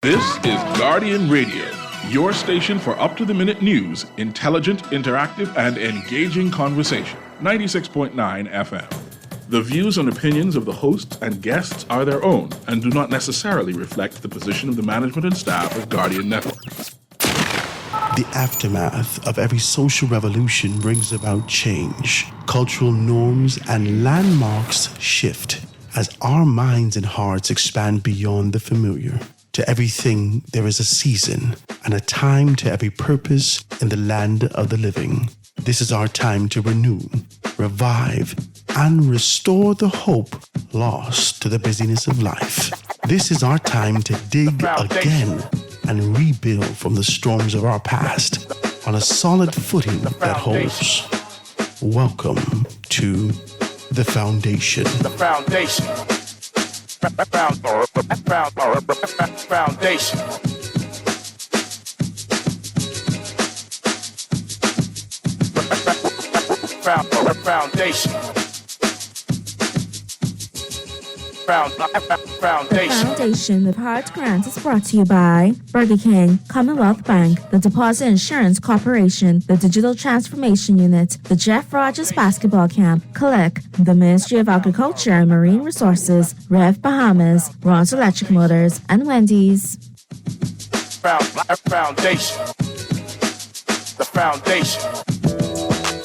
This is Guardian Radio, your station for up-to-the-minute news, intelligent, interactive, and engaging conversation. 96.9 FM. The views and opinions of the hosts and guests are their own and do not necessarily reflect the position of the management and staff of Guardian Network. The aftermath of every social revolution brings about change. Cultural norms and landmarks shift as our minds and hearts expand beyond the familiar. To everything, there is a season and a time to every purpose in the land of the living. This is our time to renew, revive, and restore the hope lost to the busyness of life. This is our time to dig again and rebuild from the storms of our past on a solid footing that holds. Welcome to The Foundation. The Foundation. Foundation. Foundation. The Foundation with Hart Grant is brought to you by Burger King, Commonwealth Bank, the Deposit Insurance Corporation, the Digital Transformation Unit, the Jeff Rogers Basketball Camp, Click, the Ministry of Agriculture and Marine Resources, Rev Bahamas, Ron's Electric Motors, and Wendy's. Foundation. The Foundation.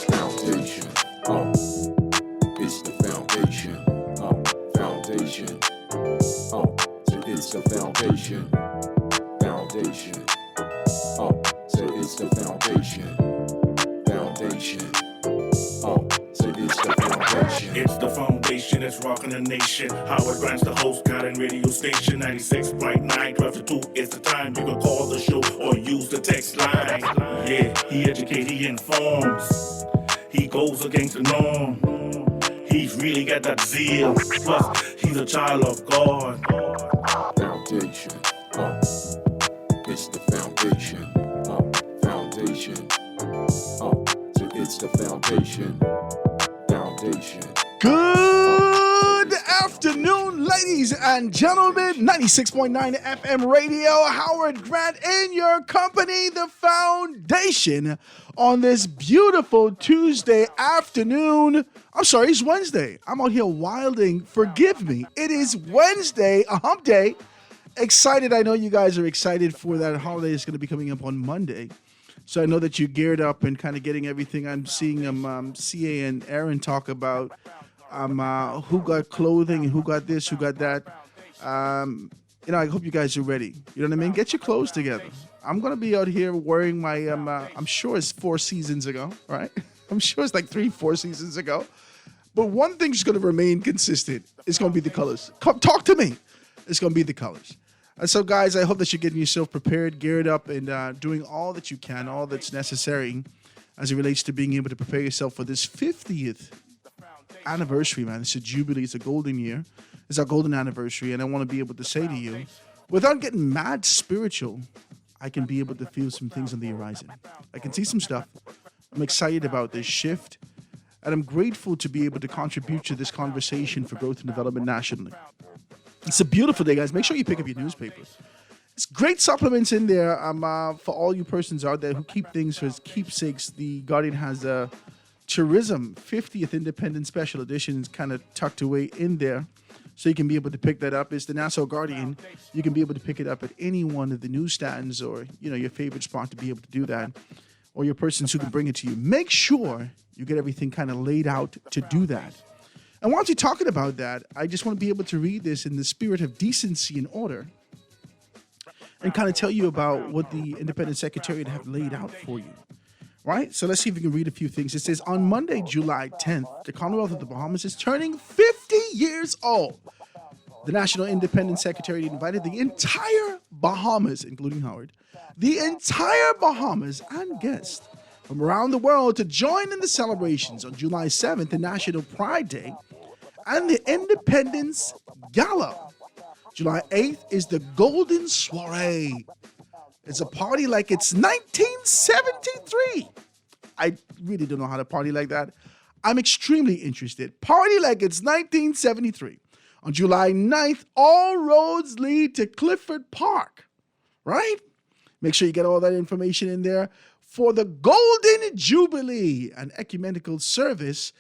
Foundation. It's the foundation. Foundation. So it's the foundation. Foundation. So it's the foundation. Foundation. So it's the foundation. It's the foundation that's rocking the nation. Howard Grant's the host, Guardian Radio Station 96.9, 12 to 2 is the time. You can call the show or use the text line. Yeah, he educates, he informs. He goes against the norm. He's really got that zeal. Plus, he's a child of God. Foundation. It's the foundation. Foundation. So it's the foundation. Foundation. Good afternoon, ladies and gentlemen. 96.9 FM radio. Howard Grant in your company, The Foundation, on this beautiful Tuesday afternoon. I'm sorry, it's Wednesday. I'm out here wilding. Forgive me. It is Wednesday, a hump day. Excited. I know you guys are excited for that holiday that's going to be coming up on Monday. So I know that you geared up and kind of getting everything. I'm seeing CA and Aaron talk about who got clothing and who got this, who got that. I hope you guys are ready. You know what I mean? Get your clothes together. I'm going to be out here wearing my, I'm sure it's 4 seasons ago, right? I'm sure it's like 3-4 seasons ago. But one thing's going to remain consistent. It's going to be the colors. Come talk to me. It's going to be the colors. And so, guys, I hope that you're getting yourself prepared, geared up, and doing all that you can, all that's necessary as it relates to being able to prepare yourself for this 50th anniversary, man. It's a jubilee. It's a golden year. It's our golden anniversary. And I want to be able to say to you, without getting mad spiritual, I can be able to feel some things on the horizon. I can see some stuff. I'm excited about this shift. And I'm grateful to be able to contribute to this conversation for growth and development nationally. It's a beautiful day, guys. Make sure you pick up your newspapers. It's great supplements in there for all you persons out there who keep things for keepsakes. The Guardian has a Tourism 50th Independent Special Edition kind of tucked away in there. So you can be able to pick that up. It's the Nassau Guardian. You can be able to pick it up at any one of the newsstands or, your favorite spot to be able to do that. Or your persons who can bring it to you. Make sure you get everything kind of laid out to do that. And while you're talking about that, I just want to be able to read this in the spirit of decency and order and kind of tell you about what the Independent Secretariat have laid out for you. Right? So let's see if we can read a few things. It says, on Monday, July 10th, the Commonwealth of the Bahamas is turning 50 years old. The National Independent Secretariat invited the entire Bahamas, including Howard, the entire Bahamas and guests from around the world to join in the celebrations on July 7th, the National Pride Day, and the Independence Gala. July 8th is the Golden Soiree. It's a party like it's 1973. I really don't know how to party like that. I'm extremely interested. Party like it's 1973. On July 9th, all roads lead to Clifford Park. right? Make sure you get all that information in there. For the Golden Jubilee, an ecumenical service,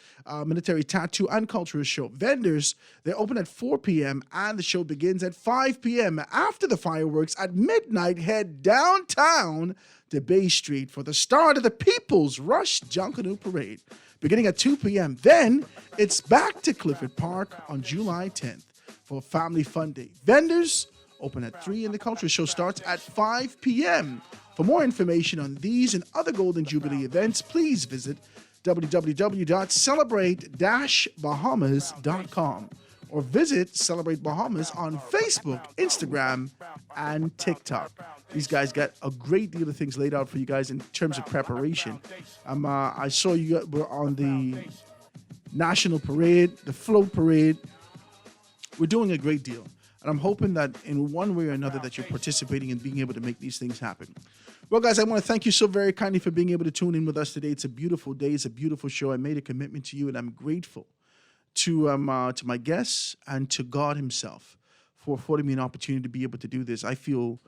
military tattoo and cultural show. Vendors, they open at 4 p.m. and the show begins at 5 p.m. After the fireworks at midnight, head downtown to Bay Street for the start of the People's Rush Junkanoo Parade, beginning at 2 p.m. Then it's back to Clifford Park on July 10th for Family Fun Day. Vendors open at 3 and the cultural show starts at 5 p.m. For more information on these and other Golden Jubilee events, please visit www.celebrate-bahamas.com or visit Celebrate Bahamas on Facebook, Instagram, and TikTok. These guys got a great deal of things laid out for you guys in terms of preparation. I saw you were on the National Parade, the Float Parade. We're doing a great deal. And I'm hoping that in one way or another that you're participating in being able to make these things happen. Well, guys, I want to thank you so very kindly for being able to tune in with us today. It's a beautiful day. It's a beautiful show. I made a commitment to you, and I'm grateful to my guests and to God himself for affording me an opportunity to be able to do this. I feel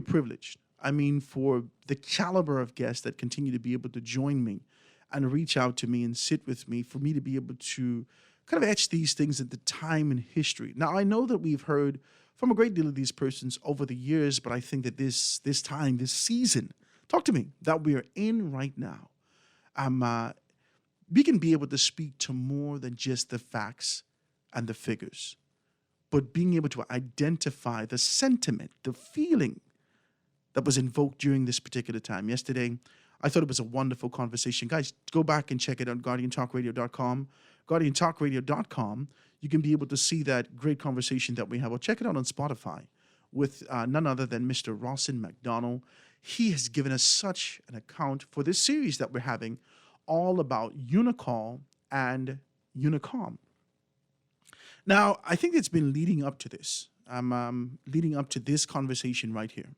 privileged. I mean, for the caliber of guests that continue to be able to join me and reach out to me and sit with me, for me to be able to kind of etch these things into time and history. Now, I know that we've heard from a great deal of these persons over the years, but I think that this time, this season, talk to me, that we are in right now, we can be able to speak to more than just the facts and the figures, but being able to identify the sentiment, the feeling that was invoked during this particular time. Yesterday, I thought it was a wonderful conversation. Guys, go back and check it on GuardianTalkRadio.com. GuardianTalkRadio.com. You can be able to see that great conversation that we have. Or check it out on Spotify with none other than Mr. Rawson McDonald. He has given us such an account for this series that we're having, all about Unicall and Unicom. Now, I think it's been leading up to this. I'm leading up to this conversation right here.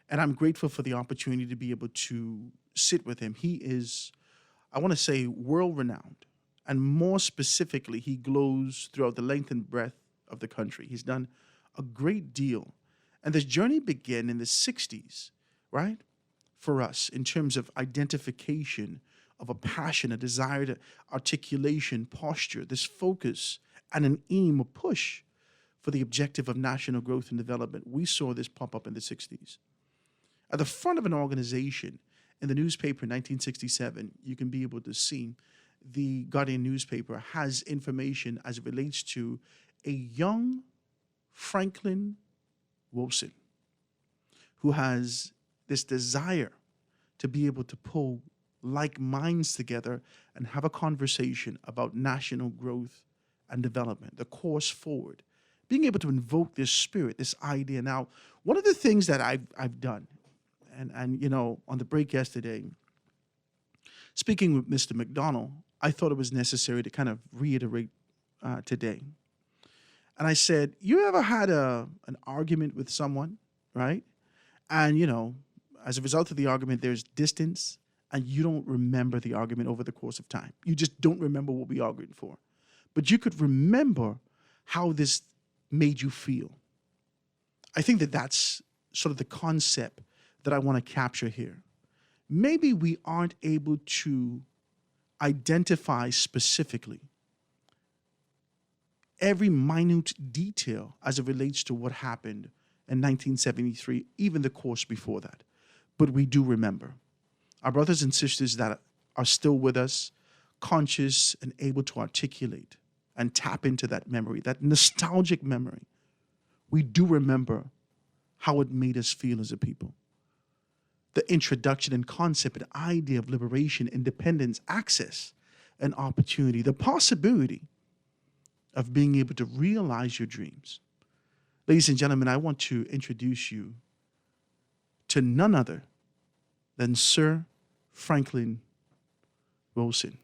And I'm grateful for the opportunity to be able to sit with him. He is, I want to say, world-renowned. And more specifically, he glows throughout the length and breadth of the country. He's done a great deal. And this journey began in the 60s, right? For us, in terms of identification of a passion, a desire to articulation, posture, this focus, and an aim, a push for the objective of national growth and development. We saw this pop up in the 60s. At the front of an organization, in the newspaper in 1967, you can be able to see the Guardian newspaper has information as it relates to a young Franklin Wilson who has this desire to be able to pull like minds together and have a conversation about national growth and development, the course forward, being able to invoke this spirit, this idea. Now, one of the things that I've done, and you know, on the break yesterday, speaking with Mr. McDonald, I thought it was necessary to kind of reiterate today. And I said, you ever had an argument with someone, right? And, you know, as a result of the argument, there's distance, and you don't remember the argument over the course of time. You just don't remember what we argued for. But you could remember how this made you feel. I think that that's sort of the concept that I want to capture here. Maybe we aren't able to identify specifically every minute detail as it relates to what happened in 1973, even the course before that. But we do remember. Our brothers and sisters that are still with us, conscious and able to articulate and tap into that memory, that nostalgic memory, we do remember how it made us feel as a people. The introduction and concept and idea of liberation, independence, access, and opportunity, the possibility of being able to realize your dreams. Ladies and gentlemen, I want to introduce you to none other than Sir Franklin Wilson.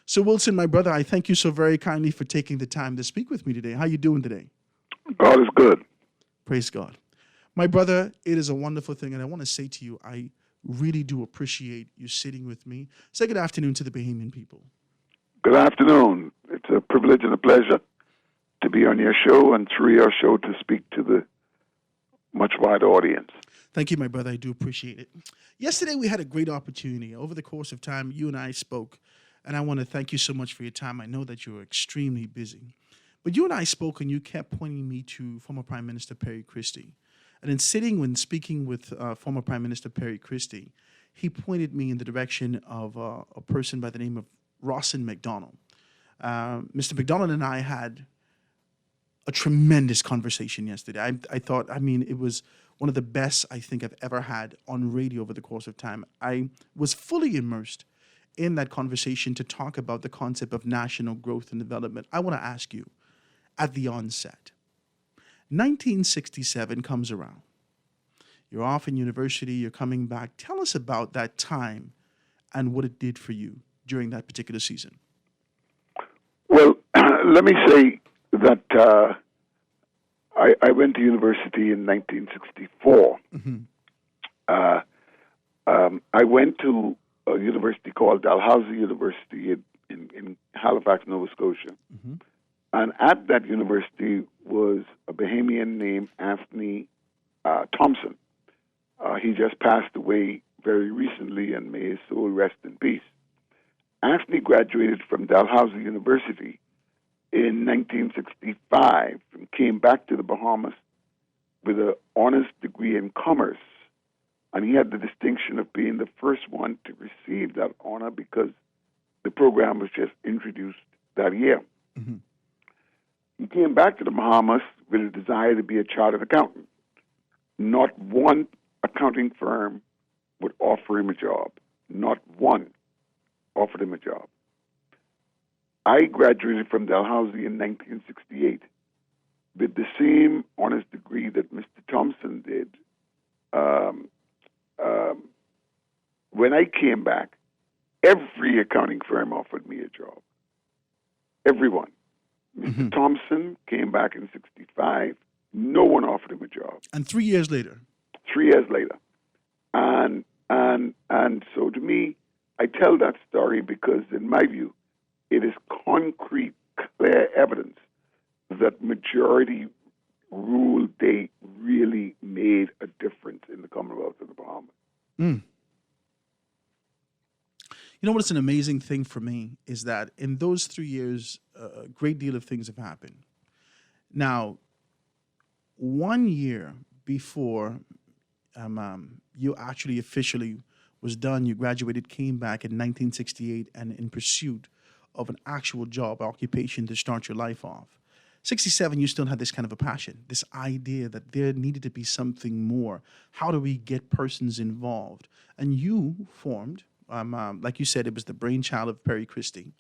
So Wilson, my brother, I thank you so very kindly for taking the time to speak with me today. How are you doing today? God is good. Praise God. My brother, it is a wonderful thing, and I want to say to you, I really do appreciate you sitting with me. Say good afternoon to the Bahamian people. Good afternoon. It's a privilege and a pleasure to be on your show and through your show to speak to the much wide audience. Thank you, my brother. I do appreciate it. Yesterday, we had a great opportunity. Over the course of time, you and I spoke, and I want to thank you so much for your time. I know that you're extremely busy. But you and I spoke, and you kept pointing me to former Prime Minister Perry Christie. And in when speaking with former Prime Minister Perry Christie, he pointed me in the direction of a person by the name of Rawson McDonald. Mr. McDonald and I had a tremendous conversation yesterday. I thought, it was one of the best I think I've ever had on radio over the course of time. I was fully immersed in that conversation to talk about the concept of national growth and development. I want to ask you, at the onset, 1967 comes around. You're off in university, you're coming back. Tell us about that time and what it did for you during that particular season. Well, let me say that I went to university in 1964. I went to a university called Dalhousie University in Halifax, Nova Scotia. And at that university was a Bahamian named Anthony Thompson. He just passed away very recently, and may his soul rest in peace. Anthony graduated from Dalhousie University in 1965 and came back to the Bahamas with an honors degree in commerce. And he had the distinction of being the first one to receive that honor because the program was just introduced that year. He came back to the Bahamas with a desire to be a chartered accountant. Not one accounting firm would offer him a job. Not one offered him a job. I graduated from Dalhousie in 1968 with the same honors degree that Mr. Thompson did. When I came back, every accounting firm offered me a job. Everyone. Mr. Thompson came back in 65. No one offered him a job. And 3 years later? 3 years later. And so to me, I tell that story because, in my view, it is concrete, clear evidence that majority rule, they really made a difference in the Commonwealth of the Bahamas. You know what's an amazing thing for me is that in those 3 years, a great deal of things have happened. Now, 1 year before you actually officially was done, you graduated, came back in 1968 and in pursuit of an actual job, occupation to start your life off. 67, you still had this kind of a passion, this idea that there needed to be something more. How do we get persons involved? And you formed, like you said, it was the brainchild of Perry Christie,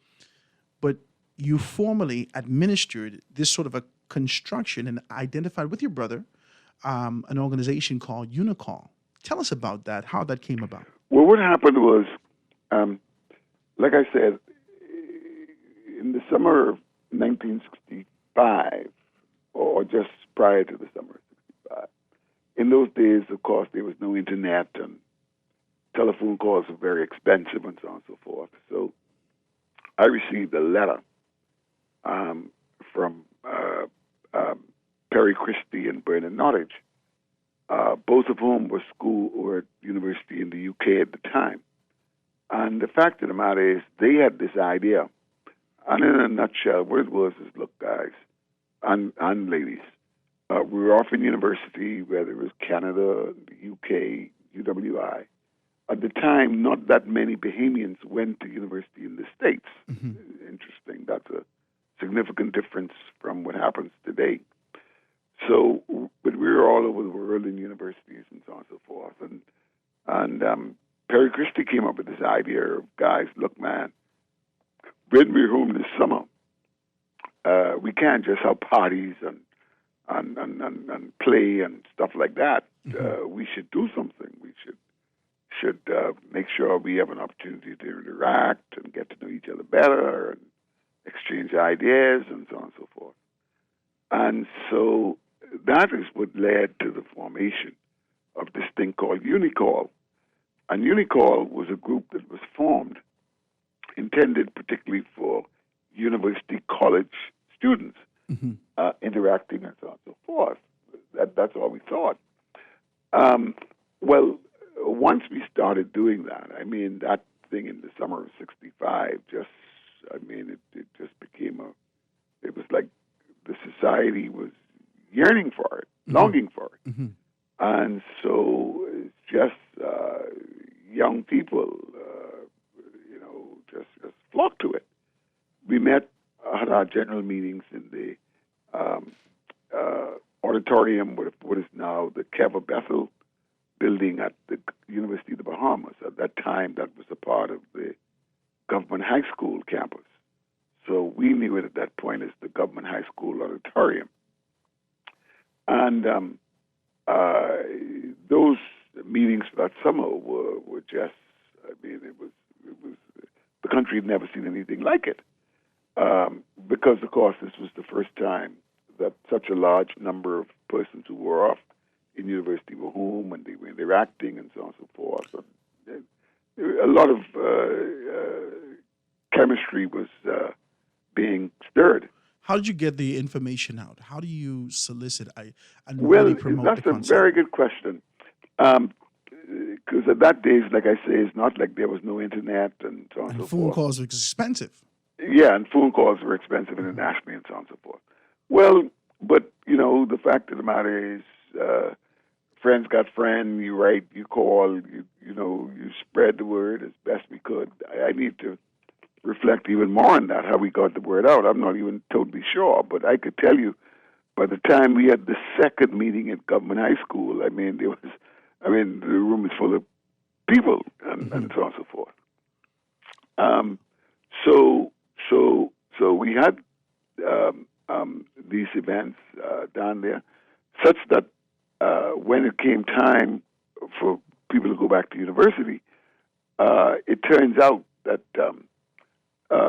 but you formally administered this sort of a construction and identified with your brother an organization called Unicall. Tell us about that, how that came about. Well, what happened was, like I said, in the summer of 1965, or just prior to the summer of 65, in those days, of course, there was no internet and telephone calls were very expensive and so on and so forth. So I received a letter from Perry Christie and Bernard Nottage, both of whom were at university in the UK at the time. And the fact of the matter is, they had this idea. And in a nutshell, what it was is, look, guys and ladies, we were off in university, whether it was Canada, the UK, UWI. At the time, not that many Bahamians went to university in the States. Interesting. That's a significant difference from what happens today. So, but we were all over the world in universities and so on and so forth. And Perry Christie came up with this idea of, guys, look, man, when we're home this summer, we can't just have parties and play and stuff like that. We should do something. We should make sure we have an opportunity to interact and get to know each other better and exchange ideas and so on and so forth. And so that is what led to the formation of this thing called Unicall. And Unicall was a group that was formed, intended particularly for university college students, interacting and so on and so forth. That's all we thought. Well, once we started doing that, I mean, that thing in the summer of '65 just, I mean, it just became it was like the society was yearning for it, longing for it. And so it's just young people, just flocked to it. We met at our general meetings in the auditorium, what is now the Keva Bethel building at the University of the Bahamas. At that time, that was a part of the government high school campus. So we knew it at that point as the government high school auditorium. And those meetings that summer were just, I mean, it was the country had never seen anything like it. Because, of course, this was the first time that such a large number of persons who were off in university were home and they were interacting and so on and so forth. And a lot of chemistry was being stirred. How did you get the information out? How do you solicit and Well, really promote that's the a concept? very good question. Because at that days, like I say, it's not like there was no internet and so on and And so phone forth. calls were expensive. Yeah, and phone calls were expensive internationally and so on and so forth. Well, but, the fact of the matter is, friends got friends, you write, you call, you spread the word as best we could. I need to reflect even more on that, how we got the word out. I'm not even totally sure, but I could tell you by the time we had the second meeting at Government High School, I mean, the room was full of people and so on and so forth. So we had these events down there, such that when it came time for people to go back to university, it turns out that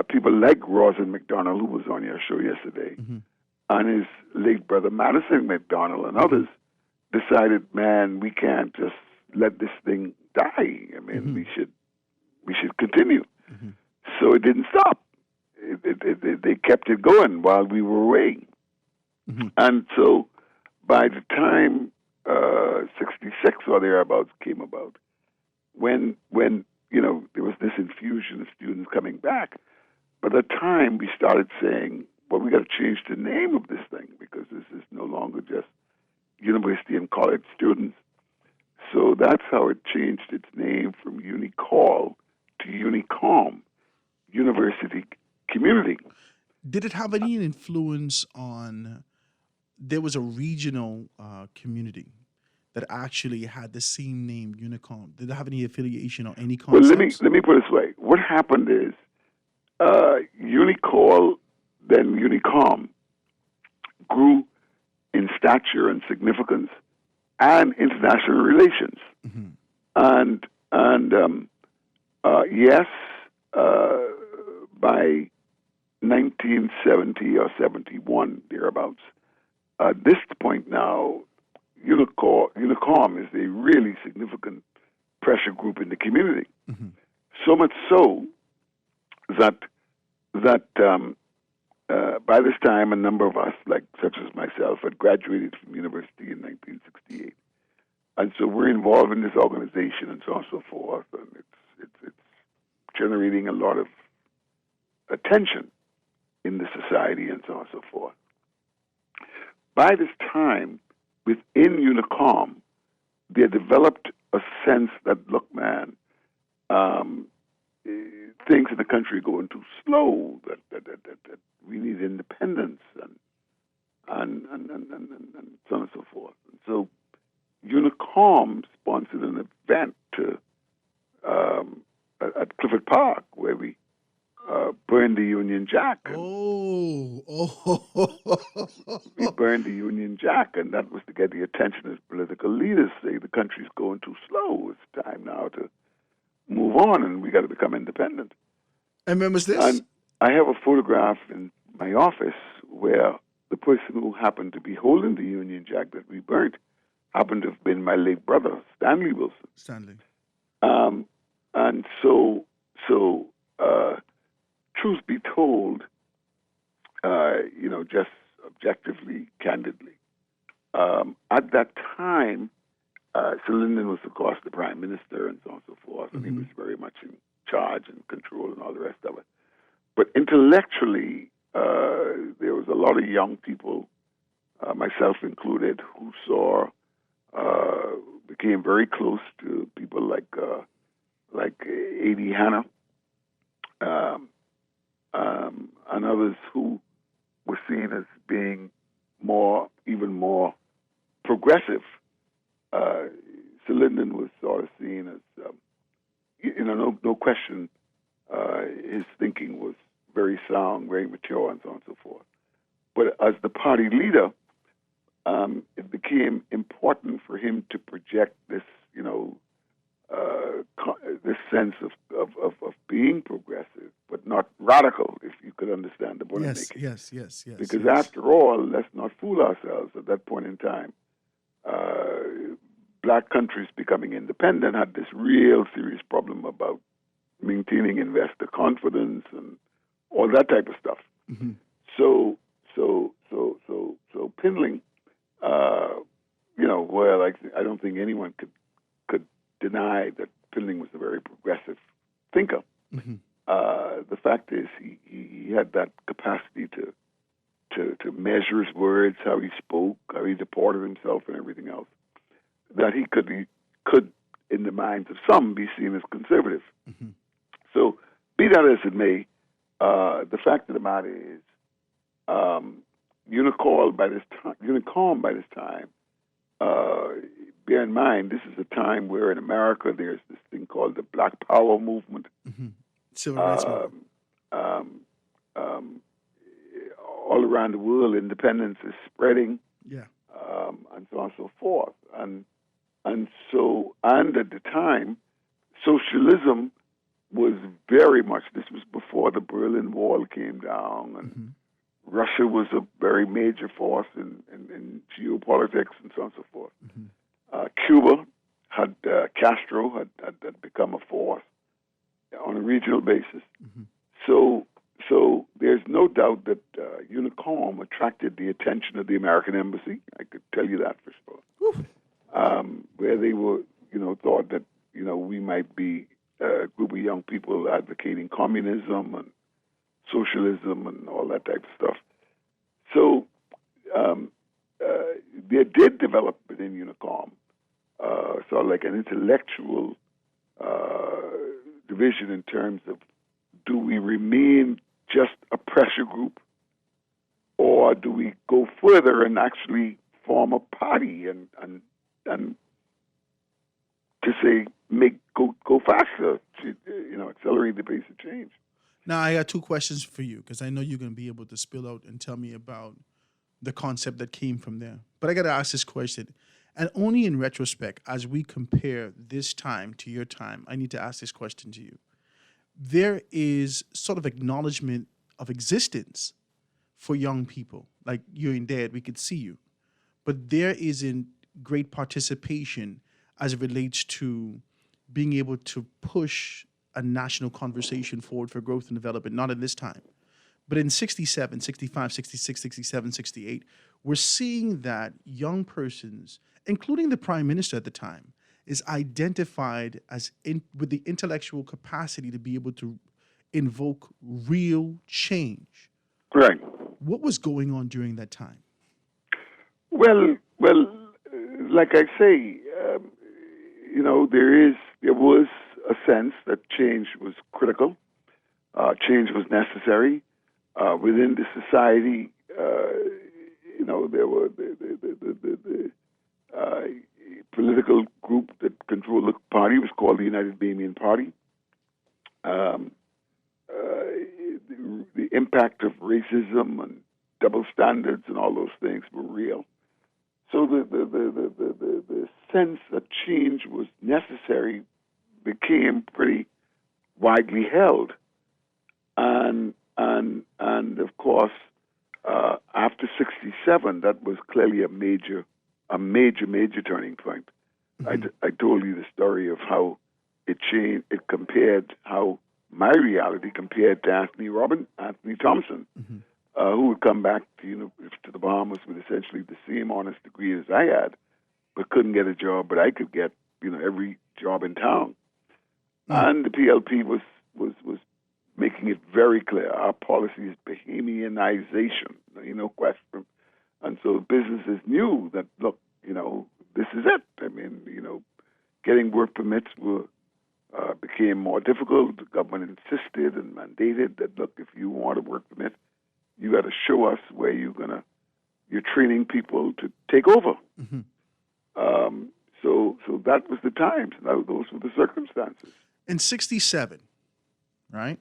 people like Rosin McDonald, who was on your show yesterday, and his late brother Madison McDonald and others decided, man, we can't just let this thing die. I mean, we should continue. So it didn't stop. They kept it going while we were away. And so by the time 66 or thereabouts came about, when there was this infusion of students coming back, by the time we started saying, well, we got to change the name of this thing because this is no longer just university and college students. So that's how it changed its name from UniCall to UniCom, University Community. Did it have any influence on? There was a regional community that actually had the same name, Unicom. Did it have any affiliation or any Well, concepts? let me put it this way. What happened is UniCall, then Unicom, grew in stature and significance and international relations. And yes, by 1970 or 71, thereabouts, at this point now, Unicom is a really significant pressure group in the community. So much so that by this time, a number of us, such as myself, had graduated from university in 1968, and so we're involved in this organization and so on and so forth, and it's generating a lot of attention in the society and so on and so forth. By this time, within Unicom, they developed a sense that, look, man, things in the country are going too slow, that we need independence and so on and so forth. And so Unicom sponsored an event at Clifford Park where we burned the Union Jack. We burned the Union Jack, and that was to get the attention of political leaders, say the country's going too slow. It's time now to move on, and we got to become independent. And when was this? And I have a photograph in my office where the person who happened to be holding the Union Jack that we burnt happened to have been my late brother, Stanley Wilson. Stanley. And so, truth be told, just objectively, candidly, at that time, Sir Lyndon was, of course, the prime minister and so on and so forth, and he was very much in charge and control and all the rest of it. But intellectually, there was a lot of young people, myself included, who became very close to people like A.D. Hanna, and others who were seen as being even more progressive. Sir Lyndon was sort of seen as, no question, his thinking was very sound, very mature, and so on and so forth. But as the party leader, it became important for him to project this, this sense of being progressive, but not radical, if you could understand the point I'm making. Yes. Because after all, let's not fool ourselves. At that point in time, black countries becoming independent had this real serious problem about maintaining investor confidence and all that type of stuff. Mm-hmm. So Pindling, I don't think anyone could deny that Pindling was a very progressive thinker. Mm-hmm. The fact is, he had that capacity to measure his words, how he spoke, how he deported himself, and everything else, that he could, in the minds of some, be seen as conservative. Mm-hmm. So, be that as it may, the fact of the matter is, Unicom by this time, bear in mind, this is a time where in America there's this thing called the Black Power movement. Mm-hmm. Civil rights movement. All around the world, independence is spreading. Yeah. And so on and so forth. And at the time, socialism was very much, this was before the Berlin Wall came down, and Russia was a very major force in geopolitics and so on and so forth. Cuba had, Castro had become a force on a regional basis. So there's no doubt that Unicom attracted the attention of the American embassy. I could tell you that for sure. Where they were, thought that, we might be a group of young people advocating communism and socialism and all that type of stuff. So there did develop within Unicom sort of like an intellectual division in terms of, do we remain just a pressure group, or do we go further and actually form a party and to say go faster, to accelerate the pace of change? Now, I got two questions for you, because I know you're going to be able to spill out and tell me about the concept that came from there. But I got to ask this question, and only in retrospect, as we compare this time to your time, I need to ask this question to you. There is sort of acknowledgement of existence for young people. Like, you're in Dad, we could see you. But there isn't great participation as it relates to being able to push a national conversation forward for growth and development, not in this time. But in 67, 65, 66, 67, 68, we're seeing that young persons, including the prime minister at the time, is identified as with the intellectual capacity to be able to invoke real change. Right. What was going on during that time? Well, like I say, there was a sense that change was critical, change was necessary within the society. There were the political group that controlled the party was called the United Bahamian Party. The impact of racism and double standards and all those things were real. So the sense that change was necessary became pretty widely held, and of course, after '67, that was clearly a major turning point. Mm-hmm. I told you the story of how it changed. It compared how my reality compared to Anthony Thompson, mm-hmm. Who would come back to the Bahamas with essentially the same honors degree as I had, but couldn't get a job, but I could get, every job in town. And the PLP was making it very clear our policy is Bahamianization, no question. And so businesses knew that, look, this is it. I mean, getting work permits became more difficult. The government insisted and mandated that, look, if you want a work permit, you got to show us where you're training people to take over. So that was the times. Those were the circumstances. In 1967, right?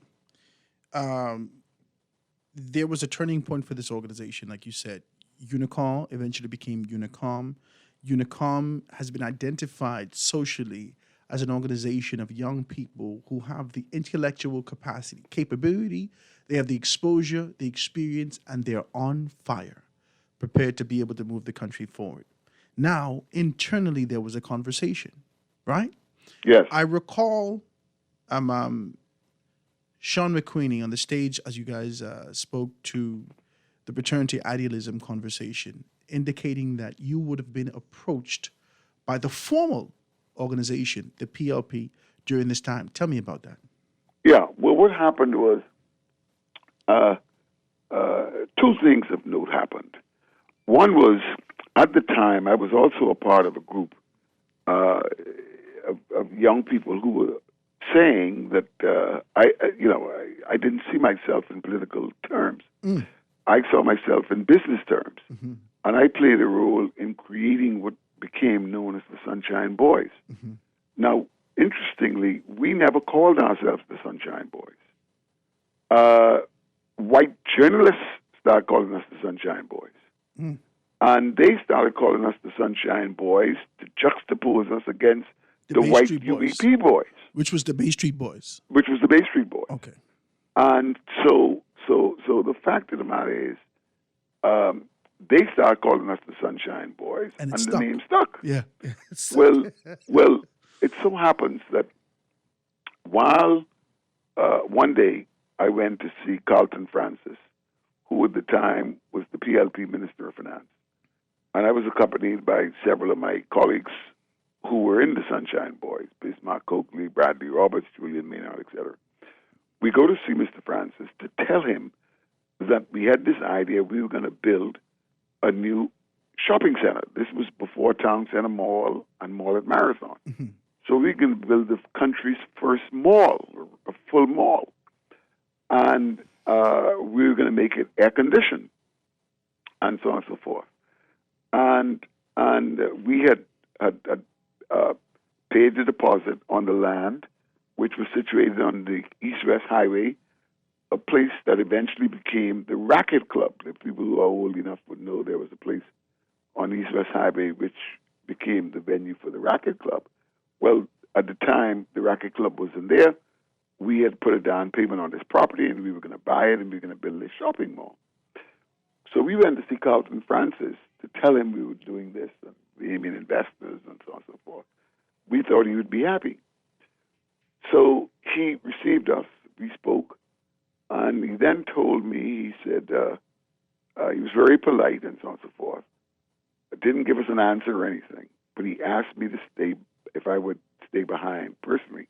There was a turning point for this organization, like you said. Unicom eventually became Unicom. Unicom has been identified socially as an organization of young people who have the intellectual capability, they have the exposure, the experience, and they're on fire, prepared to be able to move the country forward. Now, internally, there was a conversation, right? Yes. I recall Sean McQueenie on the stage as you guys spoke to the fraternity idealism conversation, indicating that you would have been approached by the formal organization, the PLP, during this time. Tell me about that. Yeah. Well, what happened was two things of note happened. One was, at the time, I was also a part of a group of young people who were saying that I didn't see myself in political terms. I saw myself in business terms. And I played a role in creating what became known as the Sunshine Boys. Now, interestingly, we never called ourselves the Sunshine Boys. White journalists started calling us the Sunshine Boys. And they started calling us the Sunshine Boys to juxtapose us against the white UEP boys. Which was the Bay Street Boys. Which was the Bay Street Boys. Okay. And so the fact of the matter is, they started calling us the Sunshine Boys, and the name stuck. Yeah. Well, it so happens that while one day I went to see Carlton Francis, who at the time was the PLP Minister of Finance, and I was accompanied by several of my colleagues who were in the Sunshine Boys, Bismarck Coakley, Bradley Roberts, Julian Maynard, etc. We go to see Mr. Francis to tell him that we had this idea we were going to build a new shopping center. This was before Town Center Mall and Mall at Marathon. So we can build the country's first mall, a full mall. And we were going to make it air-conditioned and so on and so forth. And we had paid the deposit on the land, which was situated on the East-West Highway, a place that eventually became the Racket Club. If people who are old enough would know, there was a place on East-West Highway which became the venue for the Racket Club. Well, at the time, the Racket Club wasn't there. We had put a down payment on this property, and we were going to buy it, and we were going to build a shopping mall. So we went to see Carlton Francis to tell him we were doing this, and we mean investors and so on and so forth. We thought he would be happy. So he received us. We spoke. And he then told me, he said, he was very polite and so on and so forth. Didn't give us an answer or anything, but he asked me to stay, if I would stay behind personally.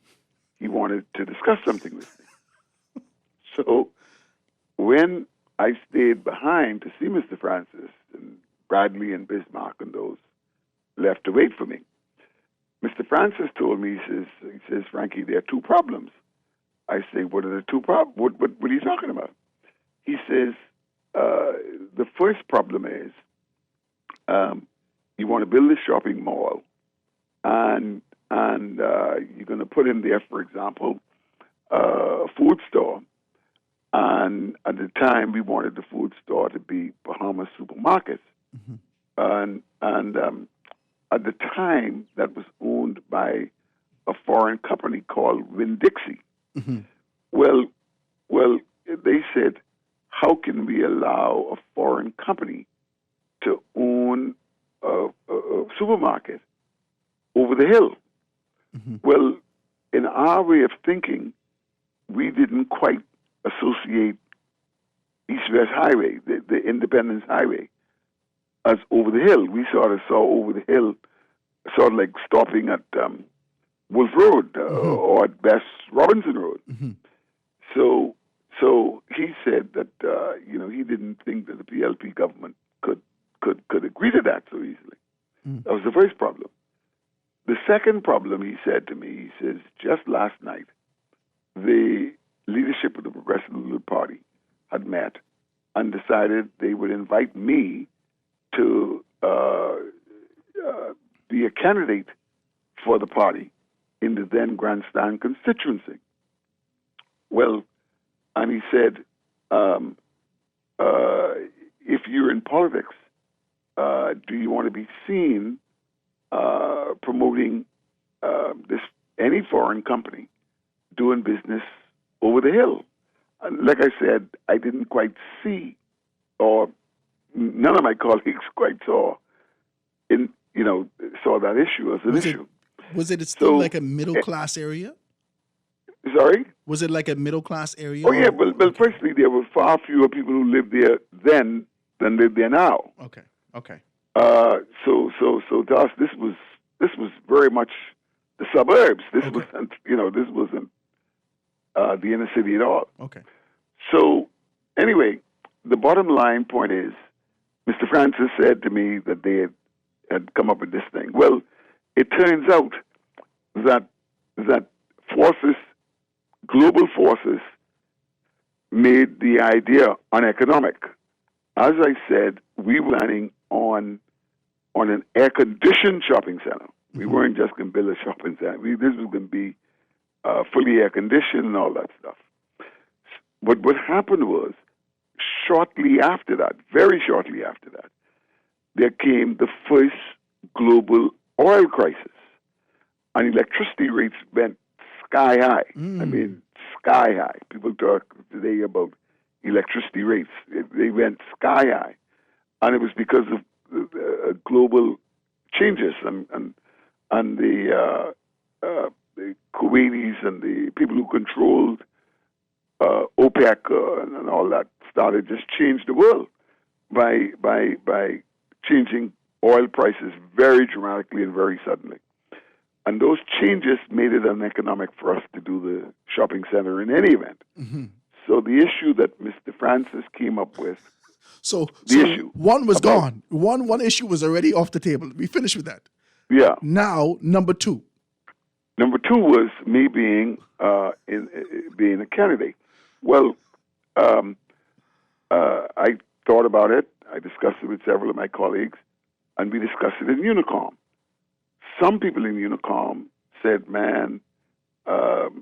He wanted to discuss something with me. So when I stayed behind to see Mr. Francis, and Bradley and Bismarck and those left to wait for me, Mr. Francis told me, he says, Frankie, there are two problems. I say, what are the two problems? What are you talking about? He says, the first problem is you want to build a shopping mall, and you're going to put in there, for example, a food store. And at the time, we wanted the food store to be Bahamas Supermarkets. And at the time, that was owned by a foreign company called Winn-Dixie. Well, they said, how can we allow a foreign company to own a supermarket over the hill? Well, in our way of thinking, we didn't quite associate East-West Highway, the Independence Highway, as over the hill. We sort of saw over the hill sort of like stopping at Wolf Road or at best Robinson Road. So he said that he didn't think that the PLP government could agree to that so easily. That was the first problem. The second problem, he said to me, he says, just last night, the leadership of the Progressive Liberal Party had met and decided they would invite me to be a candidate for the party in the then Grandstand constituency. Well, and he said, if you're in politics, do you want to be seen promoting any foreign company doing business over the hill? And like I said, I didn't quite see, or none of my colleagues quite saw that issue as an issue. Was it still like a middle class area? Sorry? Was it like a middle class area? Oh, yeah. Well, firstly, there were far fewer people who lived there then than live there now. Okay. So to us, this was very much the suburbs. This wasn't the inner city at all. Okay. So anyway, the bottom line point is, Mr. Francis said to me that they had come up with this thing. Well, it turns out that forces, global forces, made the idea uneconomic. As I said, we were planning on an air-conditioned shopping center. We weren't just going to build a shopping center. This was going to be fully air-conditioned and all that stuff. But what happened was, very shortly after that, there came the first global oil crisis. And electricity rates went sky high. I mean, sky high. People talk today about electricity rates. They went sky high. And it was because of global changes and the Kuwaitis and the people who controlled OPEC and all that started just change the world by changing oil prices very dramatically and very suddenly. And those changes made it uneconomic for us to do the shopping center in any event. So the issue that Mr. Francis came up with, issue one was gone. One issue was already off the table. We finished with that. Yeah. Now, number two. Number two was me being a candidate. Well, I thought about it. I discussed it with several of my colleagues, and we discussed it in Unicom. Some people in Unicom said, man, the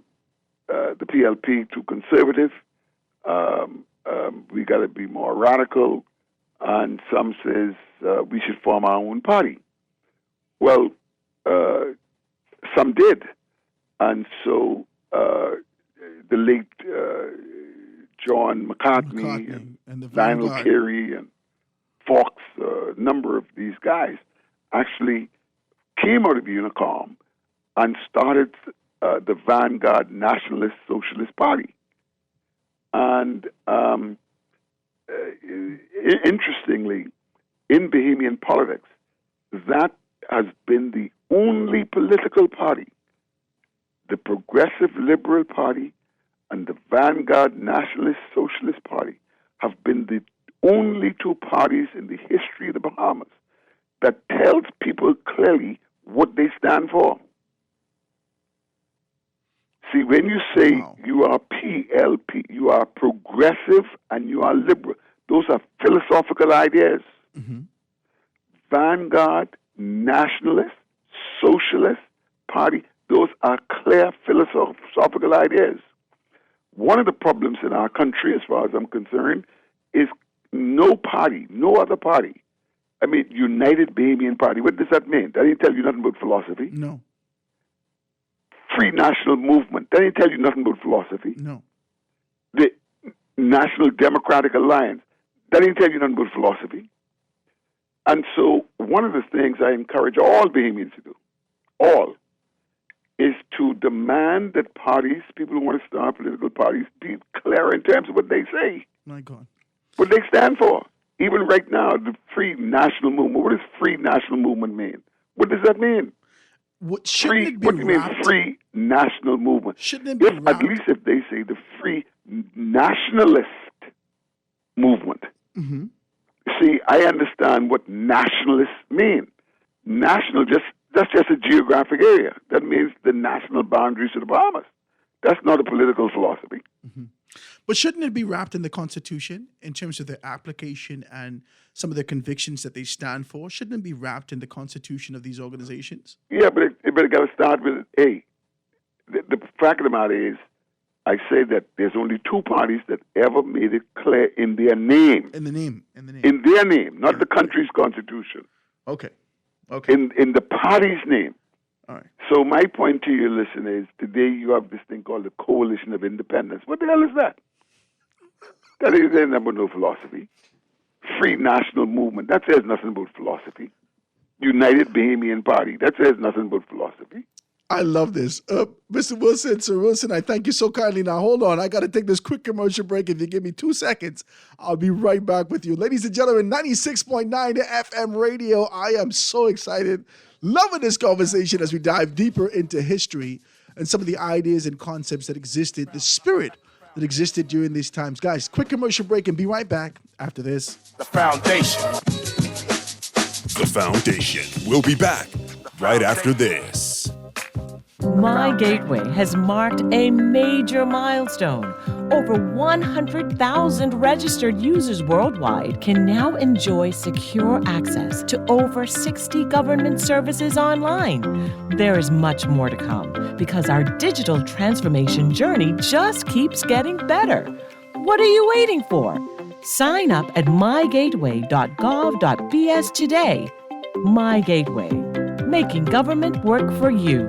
PLP too conservative. We got to be more radical. And some says we should form our own party. Well, some did. And so the late John McCartney and Lionel Carey and Fox, a number of these guys, actually came out of Unicom and started the Vanguard Nationalist Socialist Party. And interestingly, in Bahamian politics, that has been the only political party, the Progressive Liberal Party and the Vanguard Nationalist Socialist Party have been the only two parties in the history of the Bahamas that tells people clearly what they stand for. See, when you say you are PLP, you are progressive and you are liberal, those are philosophical ideas. Vanguard, Nationalist, Socialist Party, those are clear philosophical ideas. One of the problems in our country, as far as I'm concerned, is no party, no other party. I mean, United Bahamian Party, what does that mean? That didn't tell you nothing about philosophy. No. Free National Movement, that didn't tell you nothing about philosophy. No. The National Democratic Alliance, that didn't tell you nothing about philosophy. And so one of the things I encourage all Bahamians to do, is to demand that parties, people who want to start political parties, be clear in terms of what they say. My God. What they stand for. Even right now, the Free National Movement. What does Free National Movement mean? What does that mean? Shouldn't Free. it be What do you mean wrapped? free national movement? Shouldn't it be If, wrapped? at least if they say the free nationalist movement. Mm-hmm. See, I understand what nationalists mean. National, that's just a geographic area. That means the national boundaries of the Bahamas. That's not a political philosophy. Mm-hmm. But shouldn't it be wrapped in the Constitution in terms of their application and some of the convictions that they stand for? Shouldn't it be wrapped in the Constitution of these organizations? Yeah, but it got to start with A. The fact of the matter is, I say that there's only two parties that ever made it clear in their name. In the name. In their name, not the country's constitution. Okay. In the party's name. All right. So my point to you, listeners, today you have this thing called the Coalition of Independence. What the hell is that? That is their number no philosophy. Free National Movement. That says nothing about philosophy. United Bahamian Party. That says nothing about philosophy. I love this. Mr. Wilson, Sir Wilson, I thank you so kindly. Now, hold on. I got to take this quick commercial break. If you give me 2 seconds, I'll be right back with you. Ladies and gentlemen, 96.9 FM radio. I am so excited. Loving this conversation as we dive deeper into history and some of the ideas and concepts that existed, the spirit that existed during these times. Guys, quick commercial break and be right back after this. The foundation. The Foundation. We'll be back right after this. My Gateway has marked a major milestone. Over 100,000 registered users worldwide can now enjoy secure access to over 60 government services online. There is much more to come because our digital transformation journey just keeps getting better. What are you waiting for? Sign up at mygateway.gov.bs today. My Gateway, making government work for you.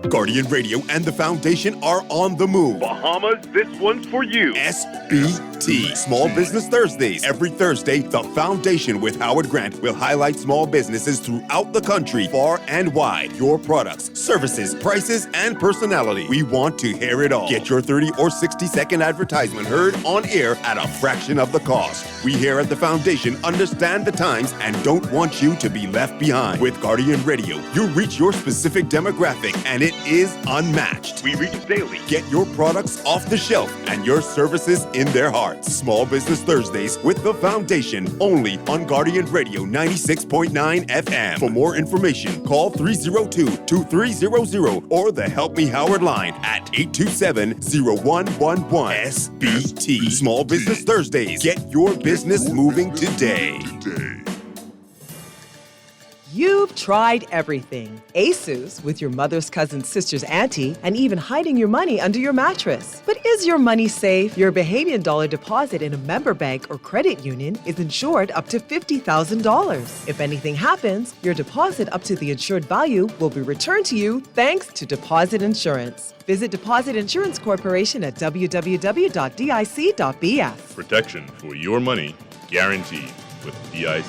Guardian Radio and the Foundation are on the move. Bahamas, this one's for you. SBT, Small Business Thursdays. Every Thursday, the Foundation with Howard Grant will highlight small businesses throughout the country, far and wide. Your products, services, prices, and personality. We want to hear it all. Get your 30 or 60-second advertisement heard on air at a fraction of the cost. We here at the Foundation understand the times and don't want you to be left behind. With Guardian Radio, you reach your specific demographic and it is unmatched. We reach daily. Get your products off the shelf and your services in their hearts. Small Business Thursdays with the Foundation, only on Guardian Radio 96.9 FM. For more information, call 302-2300 or the Help Me Howard line at 827-0111. SBT. Small Business Thursdays. Get your business moving today. You've tried everything. ASUS with your mother's cousin's sister's auntie, and even hiding your money under your mattress. But is your money safe? Your Bahamian dollar deposit in a member bank or credit union is insured up to $50,000. If anything happens, your deposit up to the insured value will be returned to you thanks to Deposit Insurance. Visit Deposit Insurance Corporation at www.dic.bs. Protection for your money, guaranteed with DIC.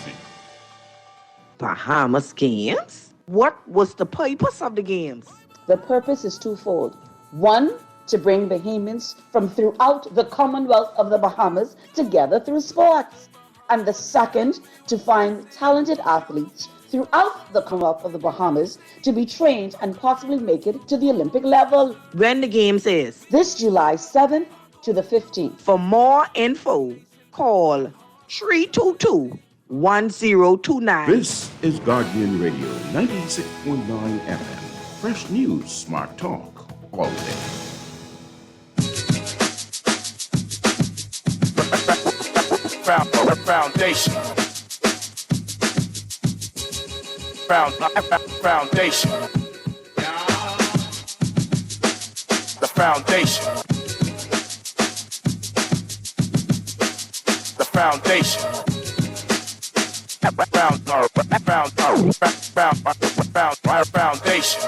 Bahamas Games? What was the purpose of the games? The purpose is twofold. One, to bring Bahamians from throughout the Commonwealth of the Bahamas together through sports. And the second, to find talented athletes throughout the Commonwealth of the Bahamas to be trained and possibly make it to the Olympic level. When the games is? This July 7th to the 15th. For more info, call 322-1029. This is Guardian Radio 96.9 FM. Fresh news, smart talk, all day. Foundation. Foundation. The foundation. The foundation. Foundation.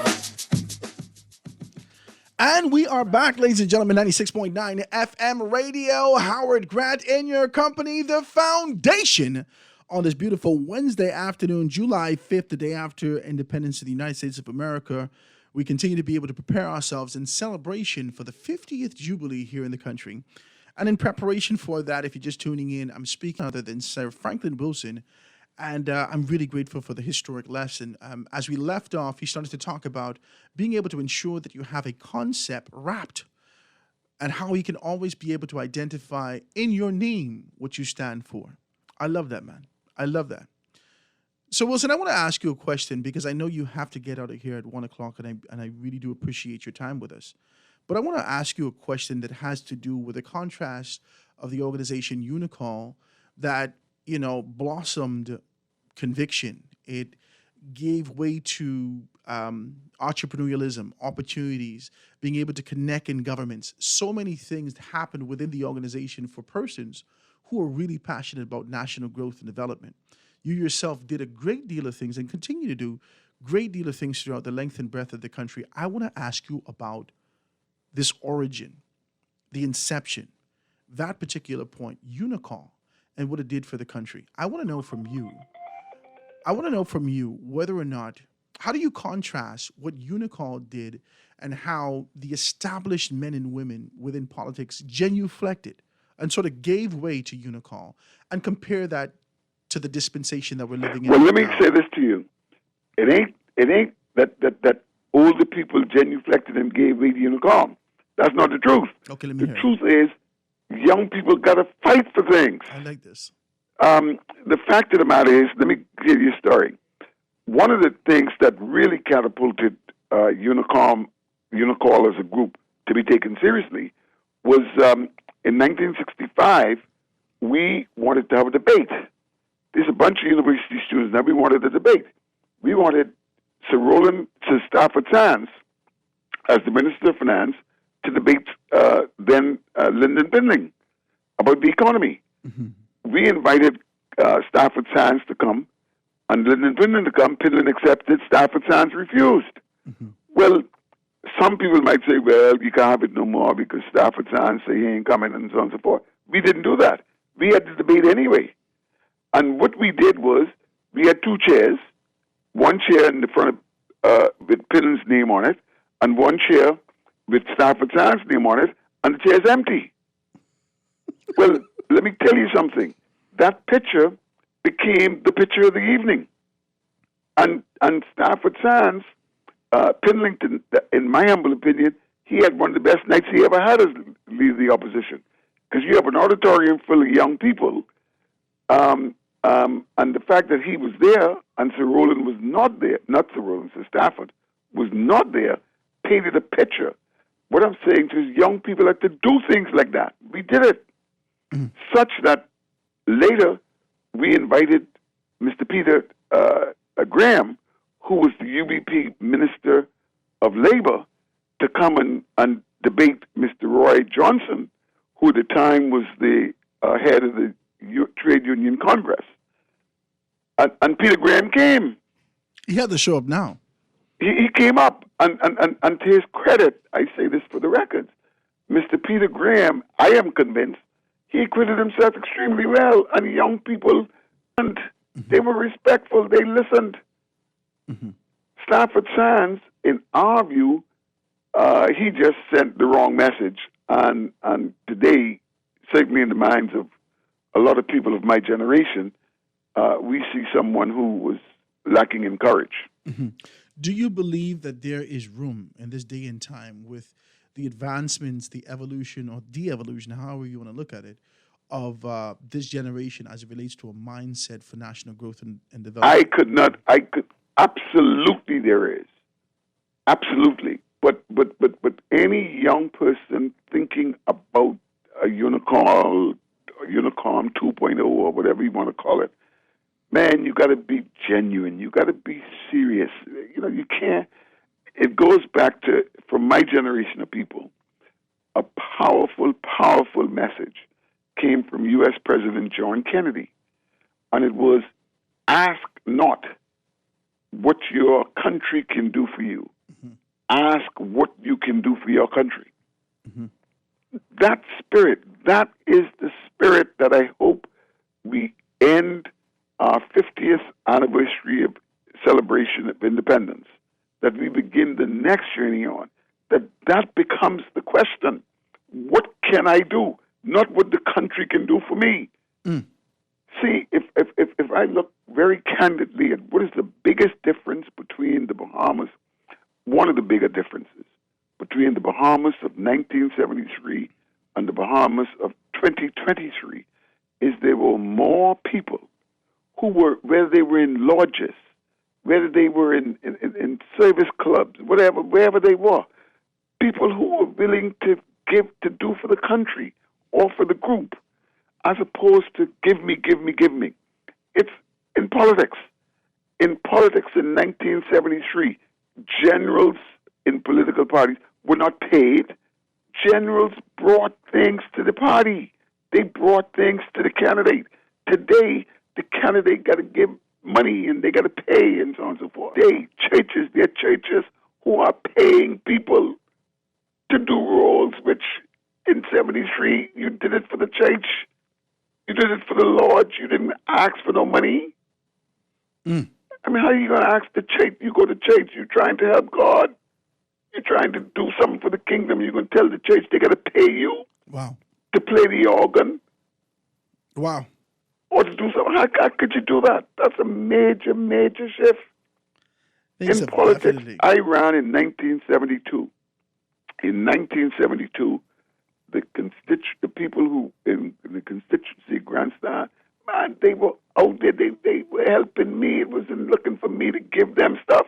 And we are back, ladies and gentlemen, 96.9 FM radio. Howard Grant in your company, the Foundation, on this beautiful Wednesday afternoon, July 5th, the day after independence of the United States of America. We continue to be able to prepare ourselves in celebration for the 50th Jubilee here in the country. And in preparation for that, if you're just tuning in, I'm speaking other than Sir Franklin Wilson And I'm really grateful for the historic lesson. As we left off, he started to talk about being able to ensure that you have a concept wrapped and how you can always be able to identify in your name what you stand for. I love that, man. I love that. So, Wilson, I want to ask you a question because I know you have to get out of here at 1 o'clock, and I really do appreciate your time with us. But I want to ask you a question that has to do with the contrast of the organization Unicall that, blossomed conviction. It gave way to entrepreneurialism, opportunities, being able to connect in governments. So many things happened within the organization for persons who are really passionate about national growth and development. You yourself did a great deal of things and continue to do great deal of things throughout the length and breadth of the country. I want to ask you about this origin, the inception, that particular point, Unicall, and what it did for the country. I want to know from you whether or not, how do you contrast what Unicall did and how the established men and women within politics genuflected and sort of gave way to Unicall, and compare that to the dispensation that we're living in? Well, let me say this to you. It ain't that older people genuflected and gave way to Unicall. That's not the truth. Okay, let me hear The truth is, young people got to fight for things. I like this. The fact of the matter is, let me give you a story. One of the things that really catapulted Unicall as a group to be taken seriously was in 1965, we wanted to have a debate. There's a bunch of university students that we wanted a debate. We wanted Sir Stafford Sands as the Minister of Finance to debate then Lyndon Pindling about the economy. Mm-hmm. We invited Stafford Sands to come and Lyndon Pindling to come. Pindling accepted, Stafford Sands refused. Mm-hmm. Well, some people might say, well, you can't have it no more because Stafford Sands say he ain't coming and so on and so forth. We didn't do that. We had the debate anyway. And what we did was, we had two chairs, one chair in the front with Pindling's name on it, and one chair with Stafford Sands' name on it, and the chair's empty. Well, let me tell you something. That picture became the picture of the evening. And Stafford Sands, Pindlington, in my humble opinion, he had one of the best nights he ever had as leader of the opposition. Because you have an auditorium full of young people, and the fact that he was there and Sir Roland was not there, not Sir Roland, Sir Stafford, was not there, painted a picture. What I'm saying to is young people had to do things like that. We did it. Such that later we invited Mr. Peter Graham, who was the UBP Minister of Labor, to come and debate Mr. Roy Johnson, who at the time was the head of the Trade Union Congress. And Peter Graham came. He had to show up now. He came up, and to his credit, I say this for the records, Mr. Peter Graham, I am convinced, he acquitted himself extremely well, and young people, and they were respectful, they listened. Mm-hmm. Stafford Sands, in our view, he just sent the wrong message, and today, certainly in the minds of a lot of people of my generation, we see someone who was lacking in courage. Mm-hmm. Do you believe that there is room in this day and time with the advancements, the evolution or de-evolution, however you want to look at it, of this generation as it relates to a mindset for national growth and development? Absolutely there is. Absolutely. But any young person thinking about a Unicom 2.0 or whatever you want to call it, man, you got to be genuine. You got to be serious. You can't. It goes back to, from my generation of people, a powerful, powerful message came from U.S. President John Kennedy. And it was, ask not what your country can do for you. Mm-hmm. Ask what you can do for your country. Mm-hmm. That spirit, that is the spirit that I hope we end our 50th anniversary of celebration of independence, that we begin the next journey on, that becomes the question. What can I do? Not what the country can do for me. Mm. See, if I look very candidly at what is the biggest difference between the Bahamas, one of the bigger differences between the Bahamas of 1973 and the Bahamas of 2023 is there were more people who were, whether they were in lodges, whether they were in service clubs, wherever they were, people who were willing to give, to do for the country or for the group, as opposed to give me. It's in politics. In politics in 1973, generals in political parties were not paid. Generals brought things to the party. They brought things to the candidate. Today, the candidate got to give money and they got to pay and so on and so forth. There are churches who are paying people to do roles, which in 73, you did it for the church. You did it for the Lord. You didn't ask for no money. I mean, how are you going to ask the church? You go to church, you're trying to help God. You're trying to do something for the kingdom. You're going to tell the church they got to pay you to play the organ. Wow. Or to do something. How could you do that? That's a major, major shift. In politics, definitely. I ran in 1972. In 1972, the people who in the constituency grandstand, man, they were out there. They were helping me. It wasn't looking for me to give them stuff.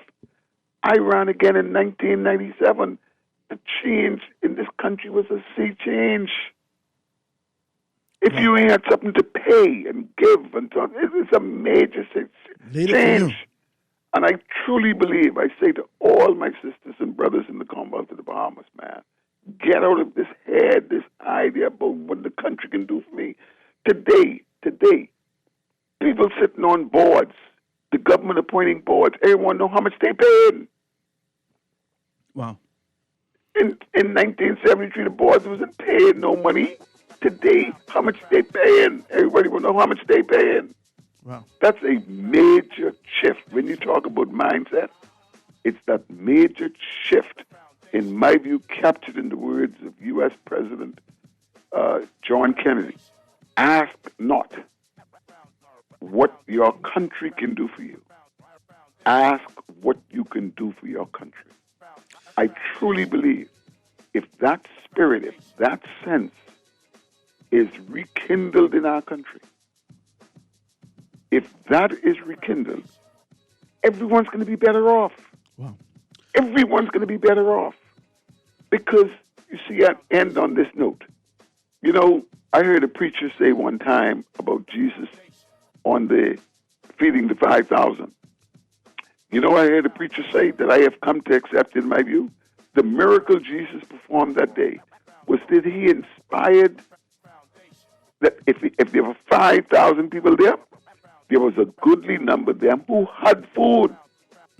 I ran again in 1997. The change in this country was a sea change. If you ain't had something to pay and give and so on, it's a major change. And I truly believe, I say to all my sisters and brothers in the Commonwealth of the Bahamas, man, get out of this head, this idea about what the country can do for me. Today, people sitting on boards, the government appointing boards, everyone know how much they paid. Wow. In 1973, the boards wasn't paying no money. Today, how much they paying? Everybody will know how much they paying. Wow. That's a major shift when you talk about mindset. It's that major shift, in my view, captured in the words of U.S. President John Kennedy. Ask not what your country can do for you. Ask what you can do for your country. I truly believe if that spirit, if that sense is rekindled in our country, if that is rekindled, everyone's going to be better off. Wow. Everyone's going to be better off. Because, you see, I end on this note. You know, I heard a preacher say one time about Jesus on the feeding the 5,000. You know, I heard a preacher say that I have come to accept, in my view, the miracle Jesus performed that day was that he inspired that if there were 5,000 people there was a goodly number of them who had food.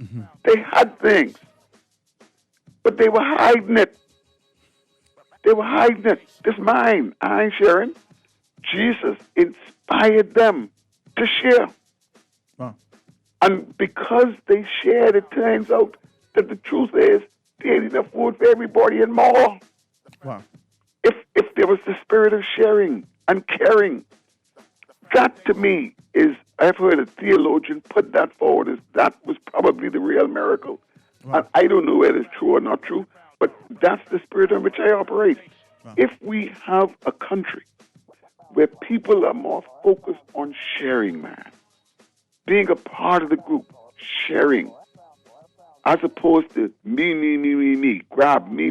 Mm-hmm. They had things, but they were hiding it. They were hiding it. This mine, I ain't sharing. Jesus inspired them to share. Wow. And because they shared, it turns out that the truth is they had enough food for everybody and more. Wow. If there was the spirit of sharing and caring, that to me is, I've heard a theologian put that forward as that was probably the real miracle. Wow. And I don't know whether it's true or not true, but that's the spirit in which I operate. Wow. If we have a country where people are more focused on sharing, man, being a part of the group, sharing, as opposed to me, grab me.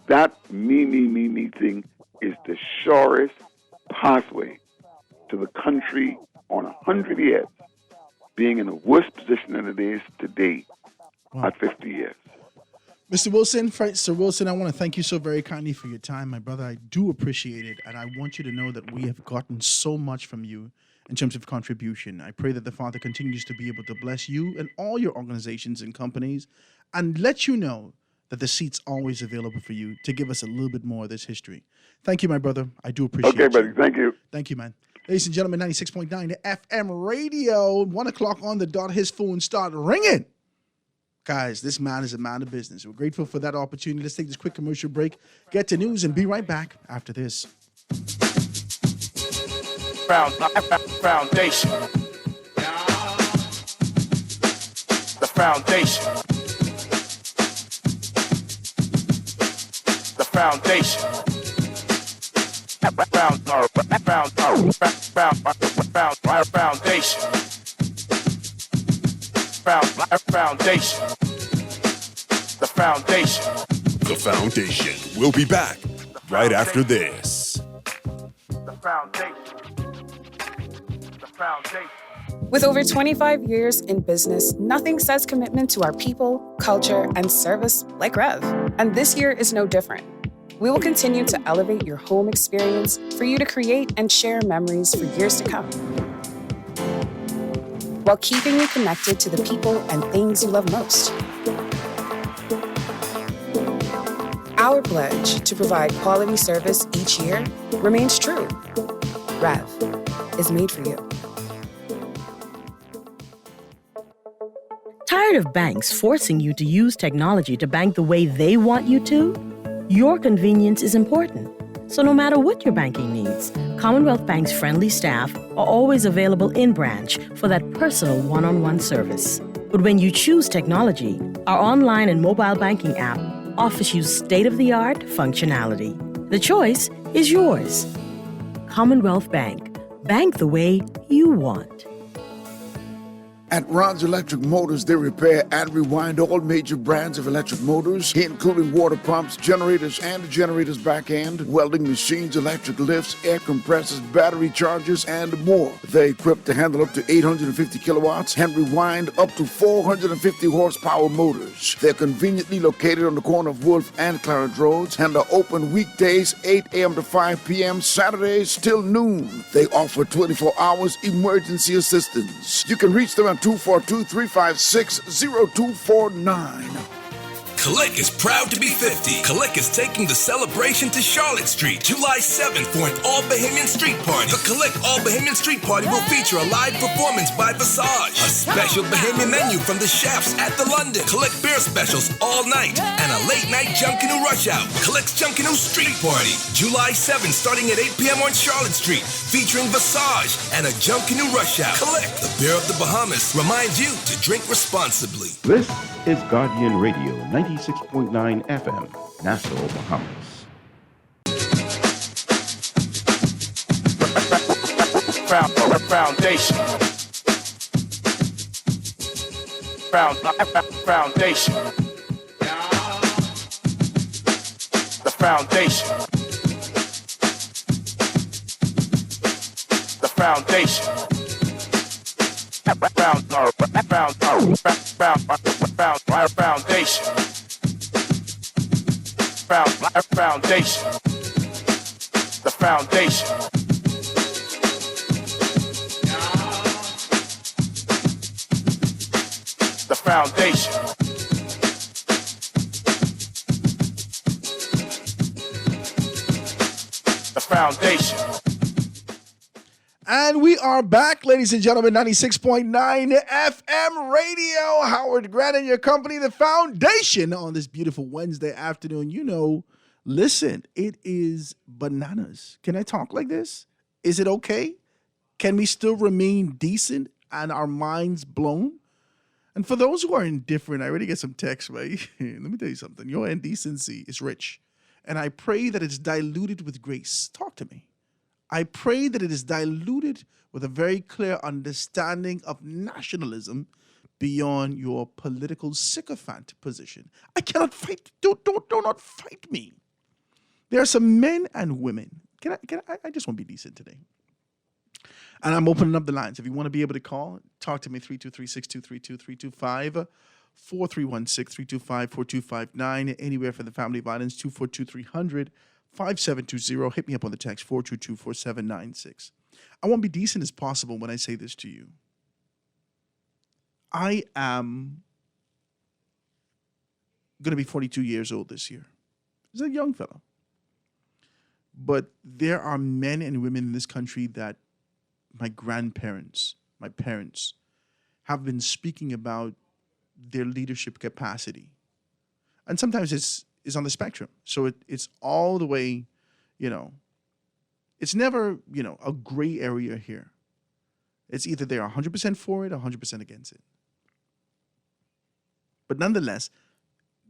That me thing is the surest pathway to the country on 100 years being in a worse position than it is today at 50 years. Mr. Wilson, Sir Wilson, I want to thank you so very kindly for your time, my brother. I do appreciate it, and I want you to know that we have gotten so much from you in terms of contribution. I pray that the Father continues to be able to bless you and all your organizations and companies and let you know that the seat's always available for you to give us a little bit more of this history. Thank you, my brother. I do appreciate it. Okay, buddy. Thank you. Thank you, man. Ladies and gentlemen, 96.9 FM radio, 1 o'clock on the dot, his phone started ringing. Guys, this man is a man of business. We're grateful for that opportunity. Let's take this quick commercial break, get to news, and be right back after this. Foundation. The foundation. The foundation. Foundation. The foundation. The Foundation. We'll be back right after this. The foundation. The foundation. With over 25 years in business, nothing says commitment to our people, culture, and service like Rev. And this year is no different. We will continue to elevate your home experience for you to create and share memories for years to come, while keeping you connected to the people and things you love most. Our pledge to provide quality service each year remains true. Rev is made for you. Tired of banks forcing you to use technology to bank the way they want you to? Your convenience is important. So no matter what your banking needs, Commonwealth Bank's friendly staff are always available in branch for that personal one-on-one service. But when you choose technology, our online and mobile banking app offers you state-of-the-art functionality. The choice is yours. Commonwealth Bank. Bank the way you want. At Ron's Electric Motors, they repair and rewind all major brands of electric motors, including water pumps, generators, and the generator's back end, welding machines, electric lifts, air compressors, battery chargers, and more. They're equipped to handle up to 850 kilowatts and rewind up to 450 horsepower motors. They're conveniently located on the corner of Wolf and Clarence Roads and are open weekdays 8 a.m. to 5 p.m., Saturdays till noon. They offer 24 hours emergency assistance. You can reach them at 242-356-0249. Click is proud to be 50. Click is taking the celebration to Charlotte Street, July 7th for an All Bahamian Street Party. The Click All Bahamian Street Party will feature a live performance by Visage, a special Bahamian menu from the chefs at the London, Click beer specials all night, and a late night Junkanoo rush out. Click's Junkanoo Street Party, July 7th starting at 8 p.m. on Charlotte Street, featuring Visage and a Junkanoo rush out. Click, the beer of the Bahamas, reminds you to drink responsibly. This is Guardian Radio 96.9 FM, Nassau, Bahamas. Foundation. Foundation. The foundation. The foundation. Foundation. Foundation. The foundation. The foundation. The foundation. And we are back, ladies and gentlemen, 96.9 FM radio. Howard Grant and your company, The Foundation, on this beautiful Wednesday afternoon. You know, listen, it is bananas. Can I talk like this? Is it okay? Can we still remain decent and our minds blown? And for those who are indifferent, I already get some text, right? Let me tell you something. Your indecency is rich. And I pray that it's diluted with grace. Talk to me. I pray that it is diluted with a very clear understanding of nationalism beyond your political sycophant position. I cannot fight. Do not fight me. There are some men and women. I just want to be decent today. And I'm opening up the lines. If you want to be able to call, talk to me, 323-623-2325, 4316-325-4259, anywhere for the family violence, 242-300. 5720. Hit me up on the text, 422-4796. I want to be decent as possible when I say this to you. I am going to be 42 years old this year. He's a young fellow. But there are men and women in this country that my grandparents, my parents, have been speaking about their leadership capacity. And sometimes it's on the spectrum. So it's all the way, It's never, a gray area here. It's either they're 100% for it or 100% against it. But nonetheless,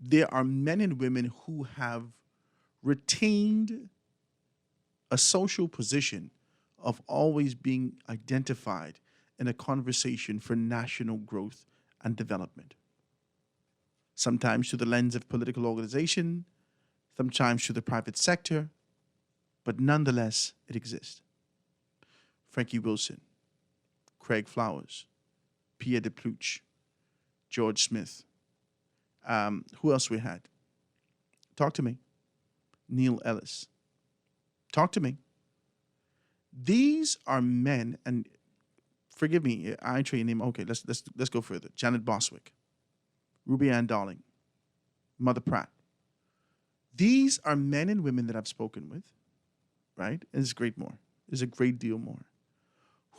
there are men and women who have retained a social position of always being identified in a conversation for national growth and development. Sometimes through the lens of political organization, sometimes through the private sector, but nonetheless, it exists. Frankie Wilson, Craig Flowers, Pierre Despluche, George Smith. Who else we had? Talk to me. Neil Ellis. Talk to me. These are men, and forgive me, I ain't your name. Okay, let's go further. Janet Boswick, Ruby Ann Darling, Mother Pratt. These are men and women that I've spoken with, right? And it's great more. There's a great deal more.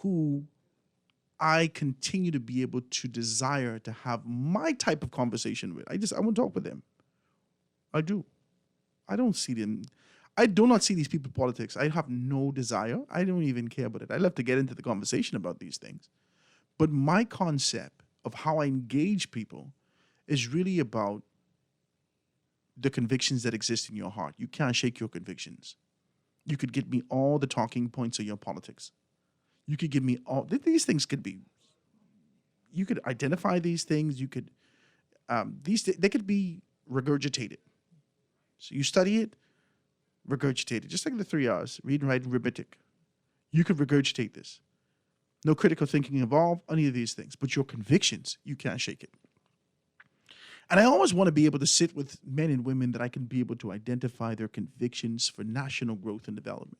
Who I continue to be able to desire to have my type of conversation with. I want to talk with them. I do. I don't see them. I do not see these people in politics. I have no desire. I don't even care about it. I love to get into the conversation about these things. But my concept of how I engage people is really about the convictions that exist in your heart. You can't shake your convictions. You could give me all the talking points of your politics. You could give me all, these things could be, you could identify these things, you could, they could be regurgitated. So you study it, regurgitate it, just like the 3 R's, read, write, and arithmetic. You could regurgitate this. No critical thinking involved, any of these things, but your convictions, you can't shake it. And I always want to be able to sit with men and women that I can be able to identify their convictions for national growth and development.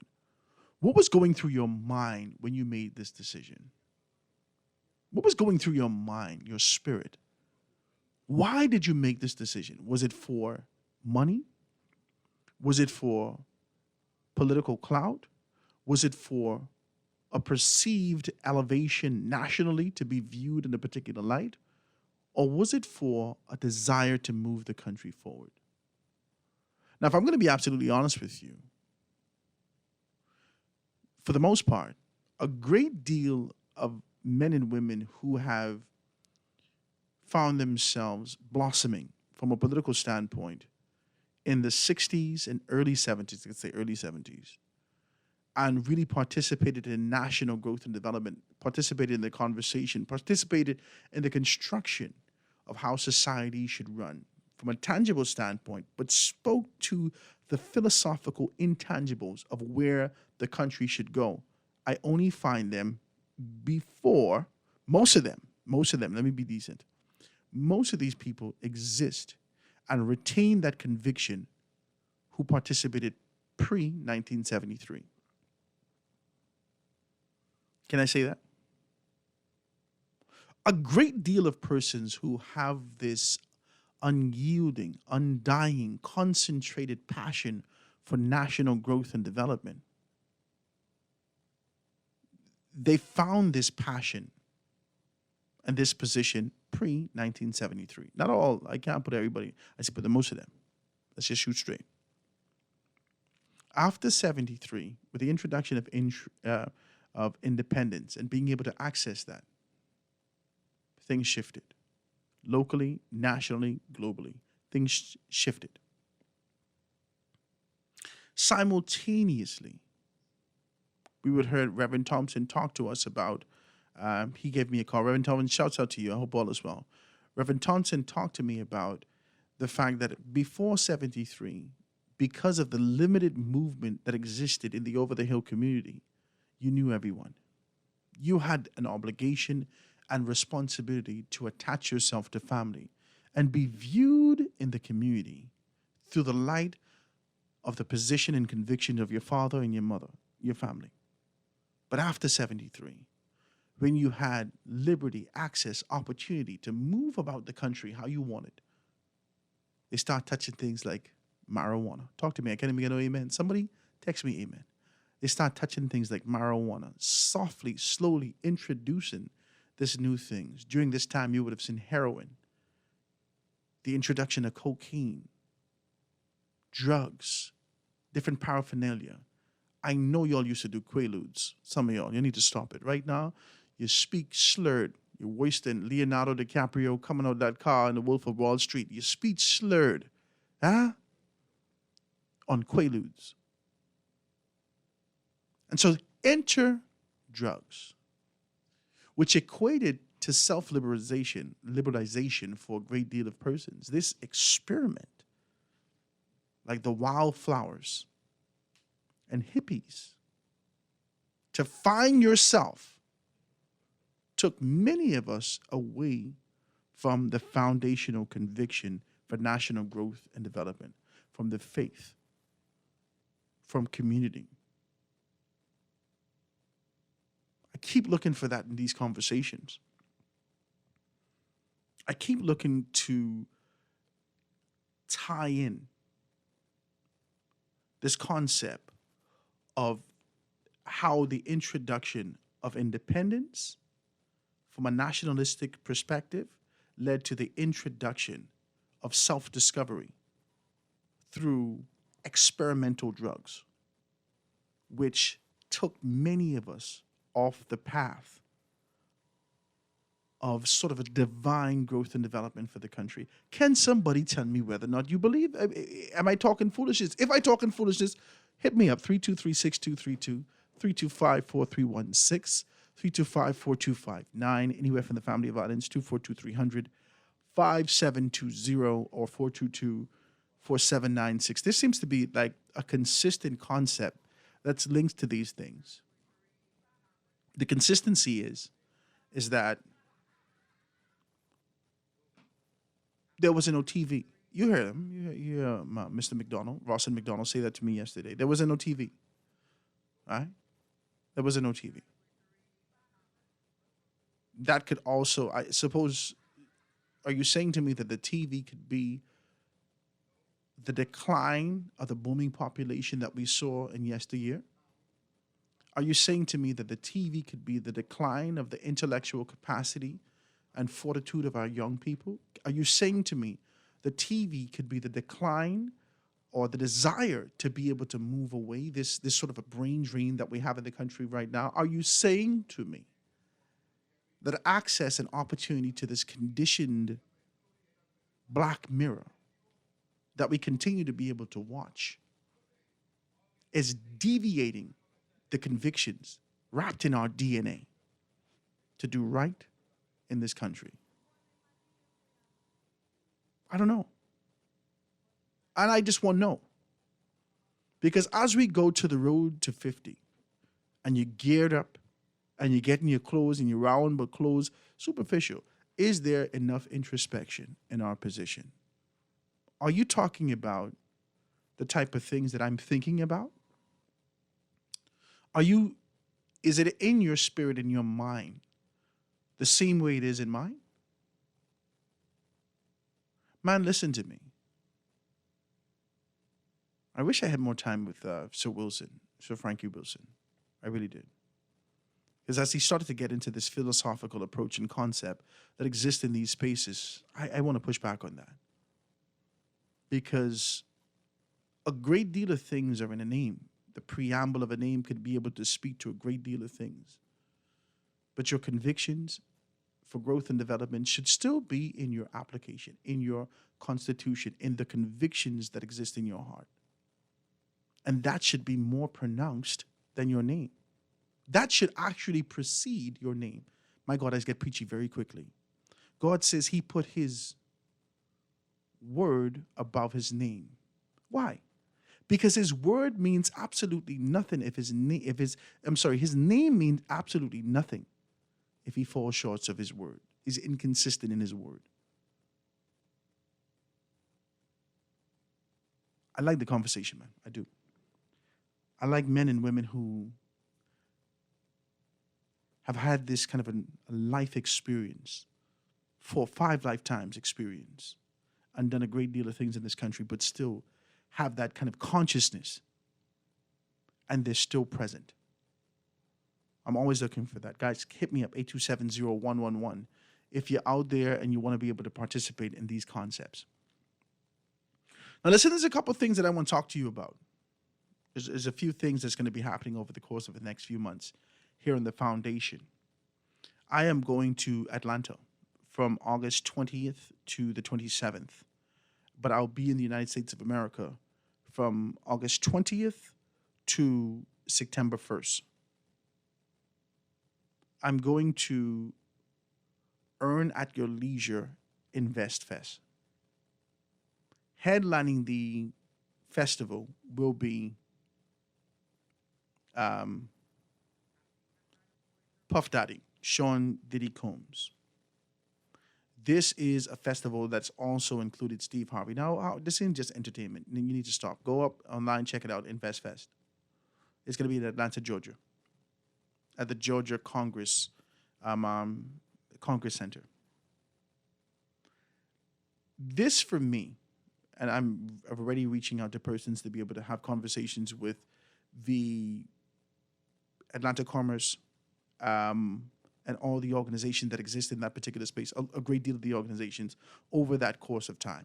What was going through your mind when you made this decision? What was going through your mind, your spirit? Why did you make this decision? Was it for money? Was it for political clout? Was it for a perceived elevation nationally to be viewed in a particular light? Or was it for a desire to move the country forward? Now, if I'm going to be absolutely honest with you, for the most part, a great deal of men and women who have found themselves blossoming from a political standpoint in the 60s and early 70s, let's say early 70s, and really participated in national growth and development, participated in the conversation, participated in the construction of how society should run from a tangible standpoint, but spoke to the philosophical intangibles of where the country should go. I only find them before, most of them, let me be decent, most of these people exist and retain that conviction who participated pre-1973. Can I say that? A great deal of persons who have this unyielding, undying, concentrated passion for national growth and development, they found this passion and this position pre-1973. Not all, I can't put everybody, I said, but the most of them. Let's just shoot straight. After 73, with the introduction of independence and being able to access that, things shifted. Locally, nationally, globally, things shifted. Simultaneously, we would hear Reverend Thompson talk to us about, he gave me a call. Reverend Thompson, shouts out to you. I hope all is well. Reverend Thompson talked to me about the fact that before 73, because of the limited movement that existed in the over-the-hill community, you knew everyone. You had an obligation and responsibility to attach yourself to family and be viewed in the community through the light of the position and conviction of your father and your mother, your family. But after 73, when you had liberty, access, opportunity to move about the country how you wanted, they start touching things like marijuana. Talk to me. I can't even get no amen. Somebody text me amen. They start touching things like marijuana, softly, slowly introducing this new things. During this time, you would have seen heroin, the introduction of cocaine, drugs, different paraphernalia. I know y'all used to do quaaludes. Some of y'all, you need to stop it. Right now, you speak slurred. You're wasting Leonardo DiCaprio coming out of that car in The Wolf of Wall Street. Your speech slurred. Huh? On quaaludes. And so enter drugs, which equated to liberalization for a great deal of persons. This experiment, like the wildflowers and hippies, to find yourself, took many of us away from the foundational conviction for national growth and development, from the faith, from community. I keep looking for that in these conversations. I keep looking to tie in this concept of how the introduction of independence from a nationalistic perspective led to the introduction of self-discovery through experimental drugs, which took many of us off the path of sort of a divine growth and development for the country. Can somebody tell me whether or not you believe? Am I talking foolishness? If I talk in foolishness, hit me up, 323-6232, 325-4316, 325-4259, anywhere from the family of Islands, 242-300, 5720, or 422-4796. There seems to be like a consistent concept that's linked to these things. The consistency is that there was no TV. You heard him. You hear Mr. McDonald, Ross and McDonald say that to me yesterday. There was no TV. All right? There was no TV. That could also, I suppose, are you saying to me that the TV could be the decline of the booming population that we saw in yesteryear? Are you saying to me that the TV could be the decline of the intellectual capacity and fortitude of our young people? Are you saying to me the TV could be the decline or the desire to be able to move away, this sort of a brain drain that we have in the country right now? Are you saying to me that access and opportunity to this conditioned black mirror that we continue to be able to watch is deviating the convictions wrapped in our DNA to do right in this country? I don't know. And I just want to know. Because as we go to the road to 50 and you're geared up and you're getting your clothes and you're round but clothes superficial, is there enough introspection in our position? Are you talking about the type of things that I'm thinking about? Is it in your spirit, in your mind, the same way it is in mine? Man, listen to me. I wish I had more time with Sir Frankie Wilson. I really did. Because as he started to get into this philosophical approach and concept that exists in these spaces, I want to push back on that. Because a great deal of things are in a name. The preamble of a name could be able to speak to a great deal of things. But your convictions for growth and development should still be in your application, in your constitution, in the convictions that exist in your heart. And that should be more pronounced than your name. That should actually precede your name. My God, I get preachy very quickly. God says he put his word above his name. Why? Because his word means absolutely nothing his name means absolutely nothing if he falls short of his word. He's inconsistent in his word. I like the conversation, man. I do. I like men and women who have had this kind of a life experience, 4 or 5 lifetimes experience, and done a great deal of things in this country, but still have that kind of consciousness, and they're still present. I'm always looking for that. Guys, hit me up, 827-0111, if you're out there and you want to be able to participate in these concepts. Now listen, there's a couple of things that I want to talk to you about. There's a few things that's going to be happening over the course of the next few months here in the foundation. I am going to Atlanta from August 20th to the 27th, but I'll be in the United States of America from August 20th to September 1st. I'm going to Earn at Your Leisure InvestFest. Headlining the festival will be Puff Daddy, Sean Diddy Combs. This is a festival that's also included Steve Harvey. Now, this isn't just entertainment. You need to stop. Go up online, check it out, InvestFest. It's going to be in Atlanta, Georgia, at the Georgia Congress Center. This, for me, and I'm already reaching out to persons to be able to have conversations with the Atlanta Commerce and all the organizations that exist in that particular space, a great deal of the organizations over that course of time.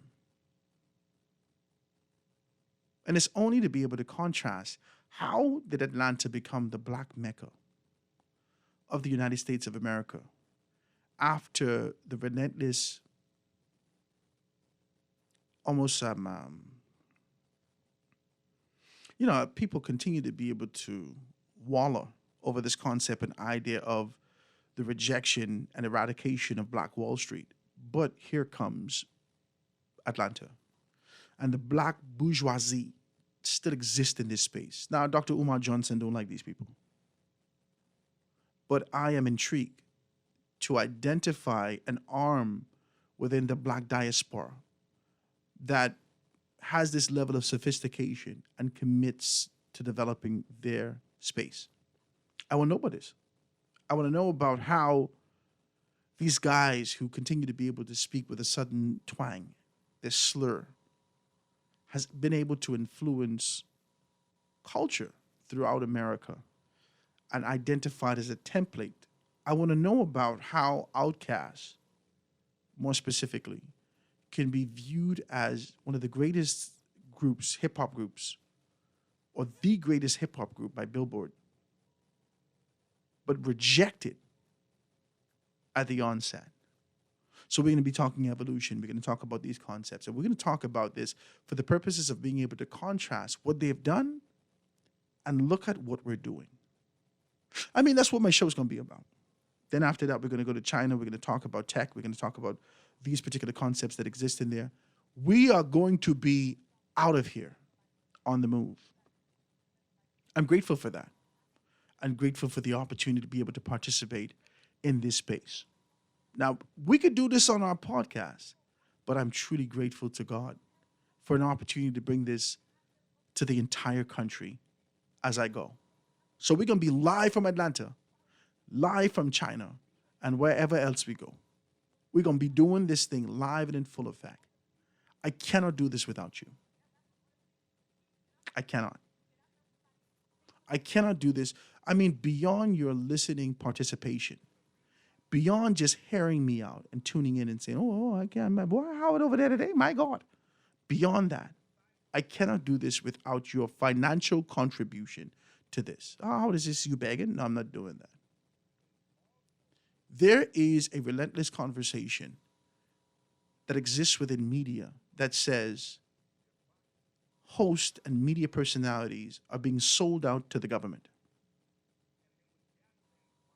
And it's only to be able to contrast how did Atlanta become the black mecca of the United States of America after the relentless, almost, people continue to be able to wallow over this concept and idea of the rejection and eradication of Black Wall Street. But here comes Atlanta. And the black bourgeoisie still exists in this space. Now, Dr. Umar Johnson don't like these people. But I am intrigued to identify an arm within the black diaspora that has this level of sophistication and commits to developing their space. I want to know about this. I want to know about how these guys who continue to be able to speak with a sudden twang, this slur, has been able to influence culture throughout America and identified as a template. I want to know about how Outkast, more specifically, can be viewed as one of the greatest groups, hip-hop groups, or the greatest hip-hop group by Billboard, but rejected at the onset. So we're going to be talking evolution. We're going to talk about these concepts. And we're going to talk about this for the purposes of being able to contrast what they've done and look at what we're doing. I mean, that's what my show is going to be about. Then after that, we're going to go to China. We're going to talk about tech. We're going to talk about these particular concepts that exist in there. We are going to be out of here on the move. I'm grateful for that. I'm grateful for the opportunity to be able to participate in this space. Now, we could do this on our podcast, but I'm truly grateful to God for an opportunity to bring this to the entire country as I go. So we're going to be live from Atlanta, live from China, and wherever else we go. We're going to be doing this thing live and in full effect. I cannot do this without you. I cannot. I cannot do this. I mean, beyond your listening participation, beyond just hearing me out and tuning in and saying, oh, I can't, my boy Howard over there today, my God. Beyond that, I cannot do this without your financial contribution to this. Oh, Howard, is this you begging? No, I'm not doing that. There is a relentless conversation that exists within media that says hosts and media personalities are being sold out to the government.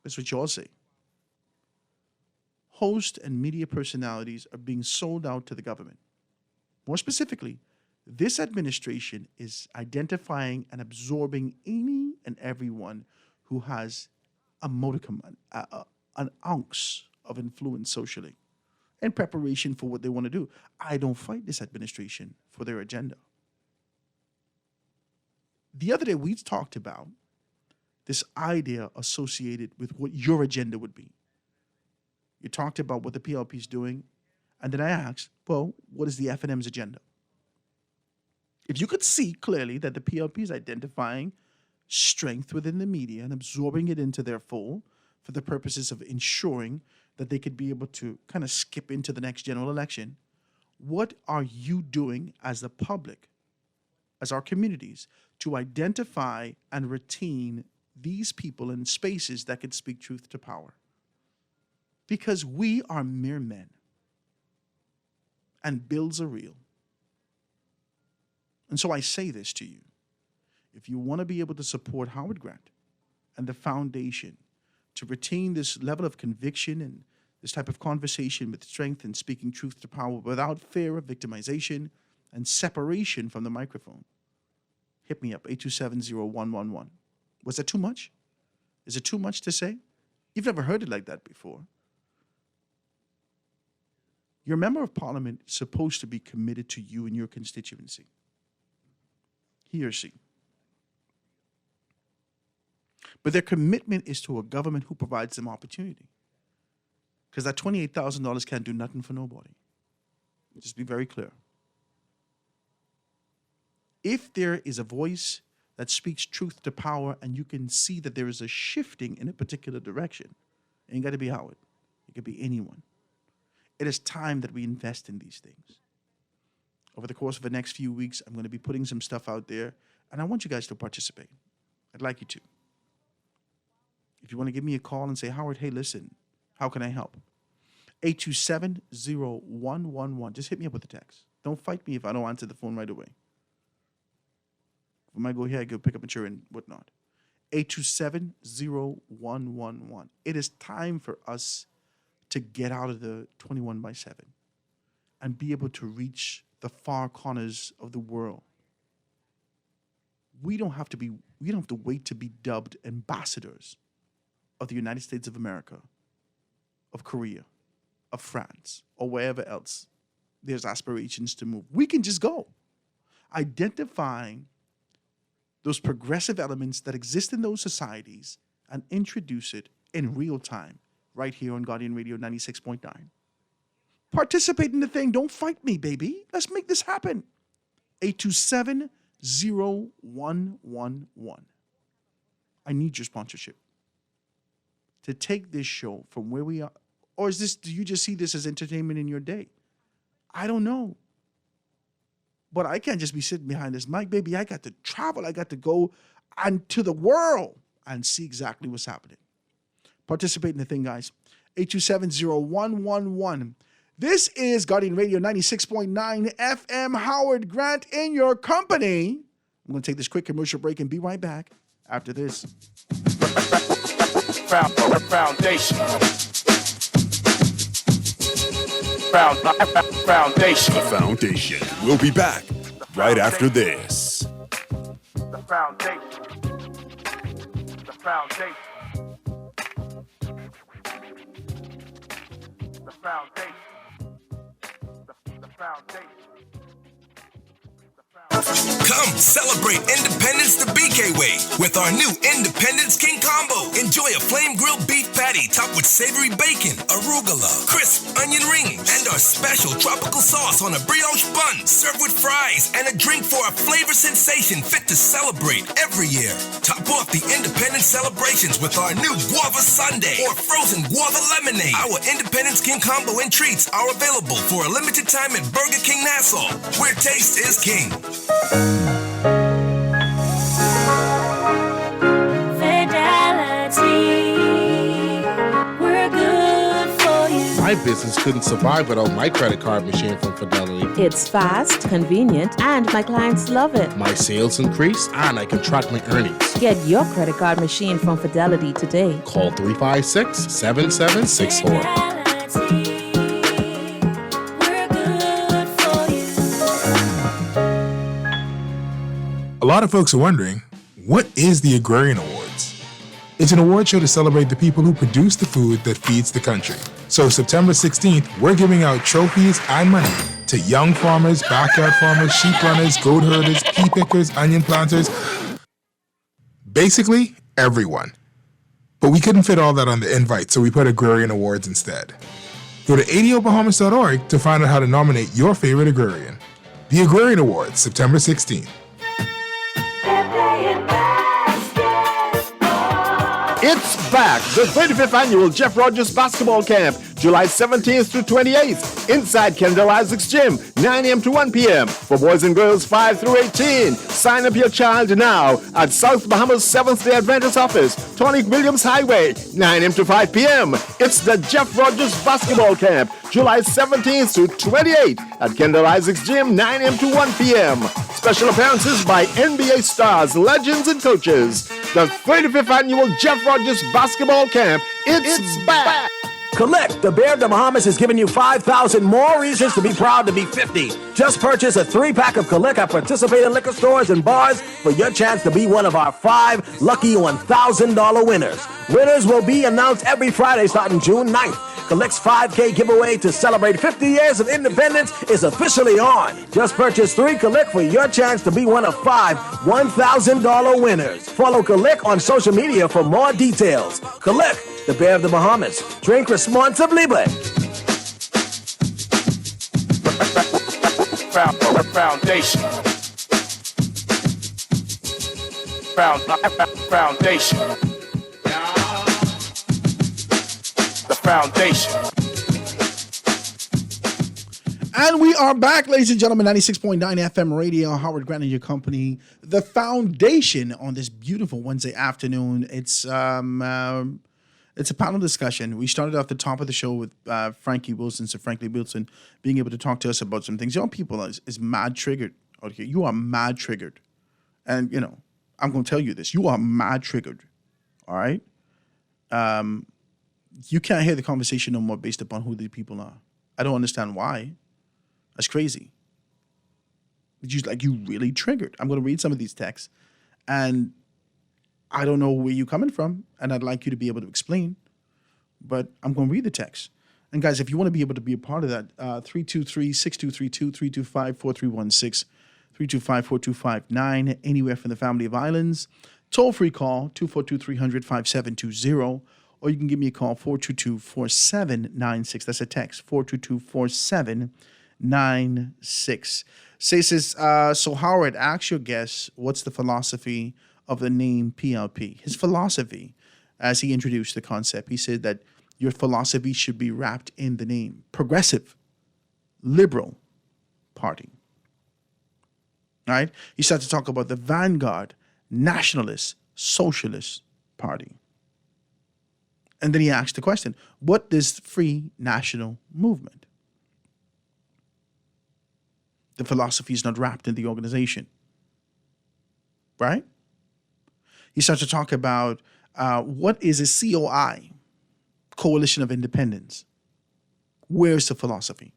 That's what you all say. Hosts and media personalities are being sold out to the government. More specifically, this administration is identifying and absorbing any and everyone who has a modicum, an ounce of influence socially in preparation for what they want to do. I don't fight this administration for their agenda. The other day, we talked about this idea associated with what your agenda would be. You talked about what the PLP is doing, and then I asked, well, what is the FNM's agenda? If you could see clearly that the PLP is identifying strength within the media and absorbing it into their fold for the purposes of ensuring that they could be able to kind of skip into the next general election, what are you doing as the public as our communities to identify and retain these people in spaces that can speak truth to power. Because we are mere men. And bills are real. And so I say this to you. If you want to be able to support Howard Grant and the foundation to retain this level of conviction and this type of conversation with strength and speaking truth to power without fear of victimization and separation from the microphone, hit me up, 827-0111. Was that too much? Is it too much to say? You've never heard it like that before. Your member of parliament is supposed to be committed to you and your constituency. He or she. But their commitment is to a government who provides them opportunity. Because that $28,000 can't do nothing for nobody. Just be very clear. If there is a voice that speaks truth to power and you can see that there is a shifting in a particular direction, it ain't got to be Howard. It could be anyone. It is time that we invest in these things. Over the course of the next few weeks, I'm going to be putting some stuff out there, and I want you guys to participate. I'd like you to. If you want to give me a call and say, Howard, hey, listen, how can I help? 827-0111. Just hit me up with a text. Don't fight me if I don't answer the phone right away. I might go here, I go pick up a chair and whatnot. 827-0111. It is time for us to get out of the 21/7 and be able to reach the far corners of the world. We don't have to wait to be dubbed ambassadors of the United States of America, of Korea, of France, or wherever else there's aspirations to move. We can just go. Identifying those progressive elements that exist in those societies and introduce it in real time right here on Guardian Radio 96.9. Participate in the thing. Don't fight me, baby. Let's make this happen. 827-0111. I need your sponsorship to take this show from where we are. Or do you just see this as entertainment in your day? I don't know. But I can't just be sitting behind this mic, baby. I got to travel. I got to go to the world and see exactly what's happening. Participate in the thing, guys. 827-0111. This is Guardian Radio 96.9 FM. Howard Grant in your company. I'm going to take this quick commercial break and be right back after this. Foundation. Foundation. The Foundation. We'll be back right after this. The foundation. The foundation. The foundation. The foundation. Come celebrate Independence the BK way with our new Independence King Combo. Enjoy a flame grilled beef patty topped with savory bacon, arugula, crisp onion rings, and our special tropical sauce on a brioche bun. Served with fries and a drink for a flavor sensation fit to celebrate every year. Top off the Independence celebrations with our new Guava Sundae or frozen guava lemonade. Our Independence King Combo and treats are available for a limited time at Burger King Nassau, where taste is king. My business couldn't survive without my credit card machine from Fidelity. It's fast, convenient, and my clients love it. My sales increase, and I can track my earnings. Get your credit card machine from Fidelity today. Call 356-7764. A lot of folks are wondering, what is the Agrarian Awards? It's an award show to celebrate the people who produce the food that feeds the country. So September 16th, we're giving out trophies and money to young farmers, backyard farmers, sheep runners, goat herders, pea pickers, onion planters, basically everyone. But we couldn't fit all that on the invite, so we put Agrarian Awards instead. Go to ADOBahamas.org to find out how to nominate your favorite agrarian. The Agrarian Awards, September 16th. It's back. The 35th annual Jeff Rogers Basketball Camp, July 17th through 28th, inside Kendall Isaacs Gym, 9 a.m. to 1 p.m. For boys and girls 5 through 18. Sign up your child now at South Bahamas Seventh-day Adventist Office, Tonic Williams Highway, 9 a.m. to 5 p.m. It's the Jeff Rogers Basketball Camp, July 17th through 28th at Kendall Isaacs Gym, 9 a.m. to 1 p.m. Special appearances by NBA stars, legends, and coaches. The 35th annual Jeff Rogers Basketball Camp, it's back. Collect. The Bear of the Bahamas has given you 5,000 more reasons to be proud to be 50. Just purchase a 3-pack of Collect at participating liquor stores and bars for your chance to be one of our 5 lucky $1,000 winners. Winners will be announced every Friday starting June 9th. Collect's 5K giveaway to celebrate 50 years of independence is officially on. Just purchase 3 Collect for your chance to be one of 5 $1,000 winners. Follow Collect on social media for more details. Collect, the Bear of the Bahamas. Drink responsibly, but... Foundation. Foundation. The foundation. And we are back, ladies and gentlemen, 96.9 FM radio, Howard Grant and your company, The Foundation, on this beautiful Wednesday afternoon. It's a panel discussion. We started off the top of the show with Frankie Wilson, Sir Frankie Wilson, being able to talk to us about some things. Young people is mad triggered out here. You are mad triggered. And, you know, I'm going to tell you this. You are mad triggered, all right? You can't hear the conversation no more based upon who the people are. I don't understand why. That's crazy. You really triggered. I'm going to read some of these texts, and I don't know where you're coming from, and I'd like you to be able to explain, but I'm going to read the text. And guys, if you want to be able to be a part of that, 323-6232, 325-4316, 325-4259, anywhere from the Family of Islands. Toll-free call, 242-300-5720, or you can give me a call, 422-4796. That's a text, 422-4796. Says, so Howard, ask your guest, what's the philosophy of the name PLP? His philosophy, as he introduced the concept, he said that your philosophy should be wrapped in the name Progressive Liberal Party. All right? He started to talk about the Vanguard Nationalist Socialist Party. And then he asked the question, what is Free National Movement? The philosophy is not wrapped in the organization. Right? He starts to talk about what is a COI, Coalition of Independence. Where's the philosophy?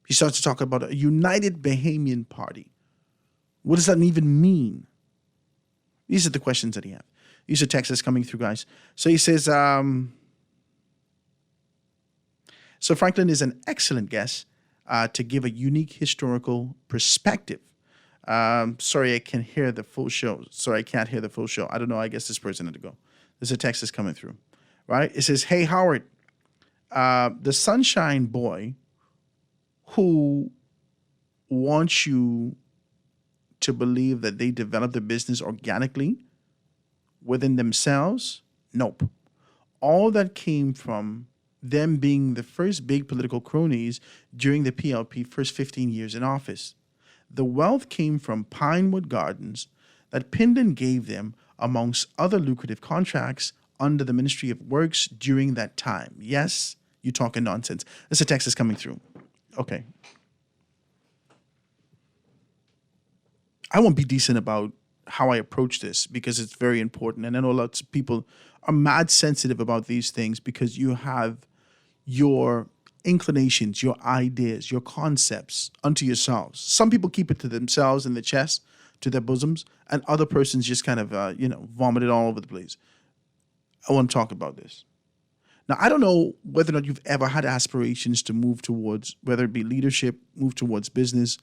He starts to talk about a United Bahamian Party. What does that even mean? These are the questions that he has. These are texts coming through, guys. So he says, so Franklin is an excellent guest to give a unique historical perspective. Sorry, I can't hear the full show. I don't know. I guess this person had to go. There's a text that's coming through, right? It says, hey, Howard, the Sunshine Boy who wants you to believe that they developed the business organically within themselves? Nope. All that came from them being the first big political cronies during the PLP first 15 years in office. The wealth came from Pinewood Gardens that Pindon gave them amongst other lucrative contracts under the Ministry of Works during that time. Yes, you're talking nonsense. There's a text that's coming through. Okay. I won't be decent about how I approach this because it's very important. And I know lots of people are mad sensitive about these things because you have your inclinations, your ideas, your concepts unto yourselves. Some people keep it to themselves in the chest, to their bosoms, and other persons just kind of, vomit it all over the place. I want to talk about this. Now, I don't know whether or not you've ever had aspirations to move towards, whether it be leadership, move towards business.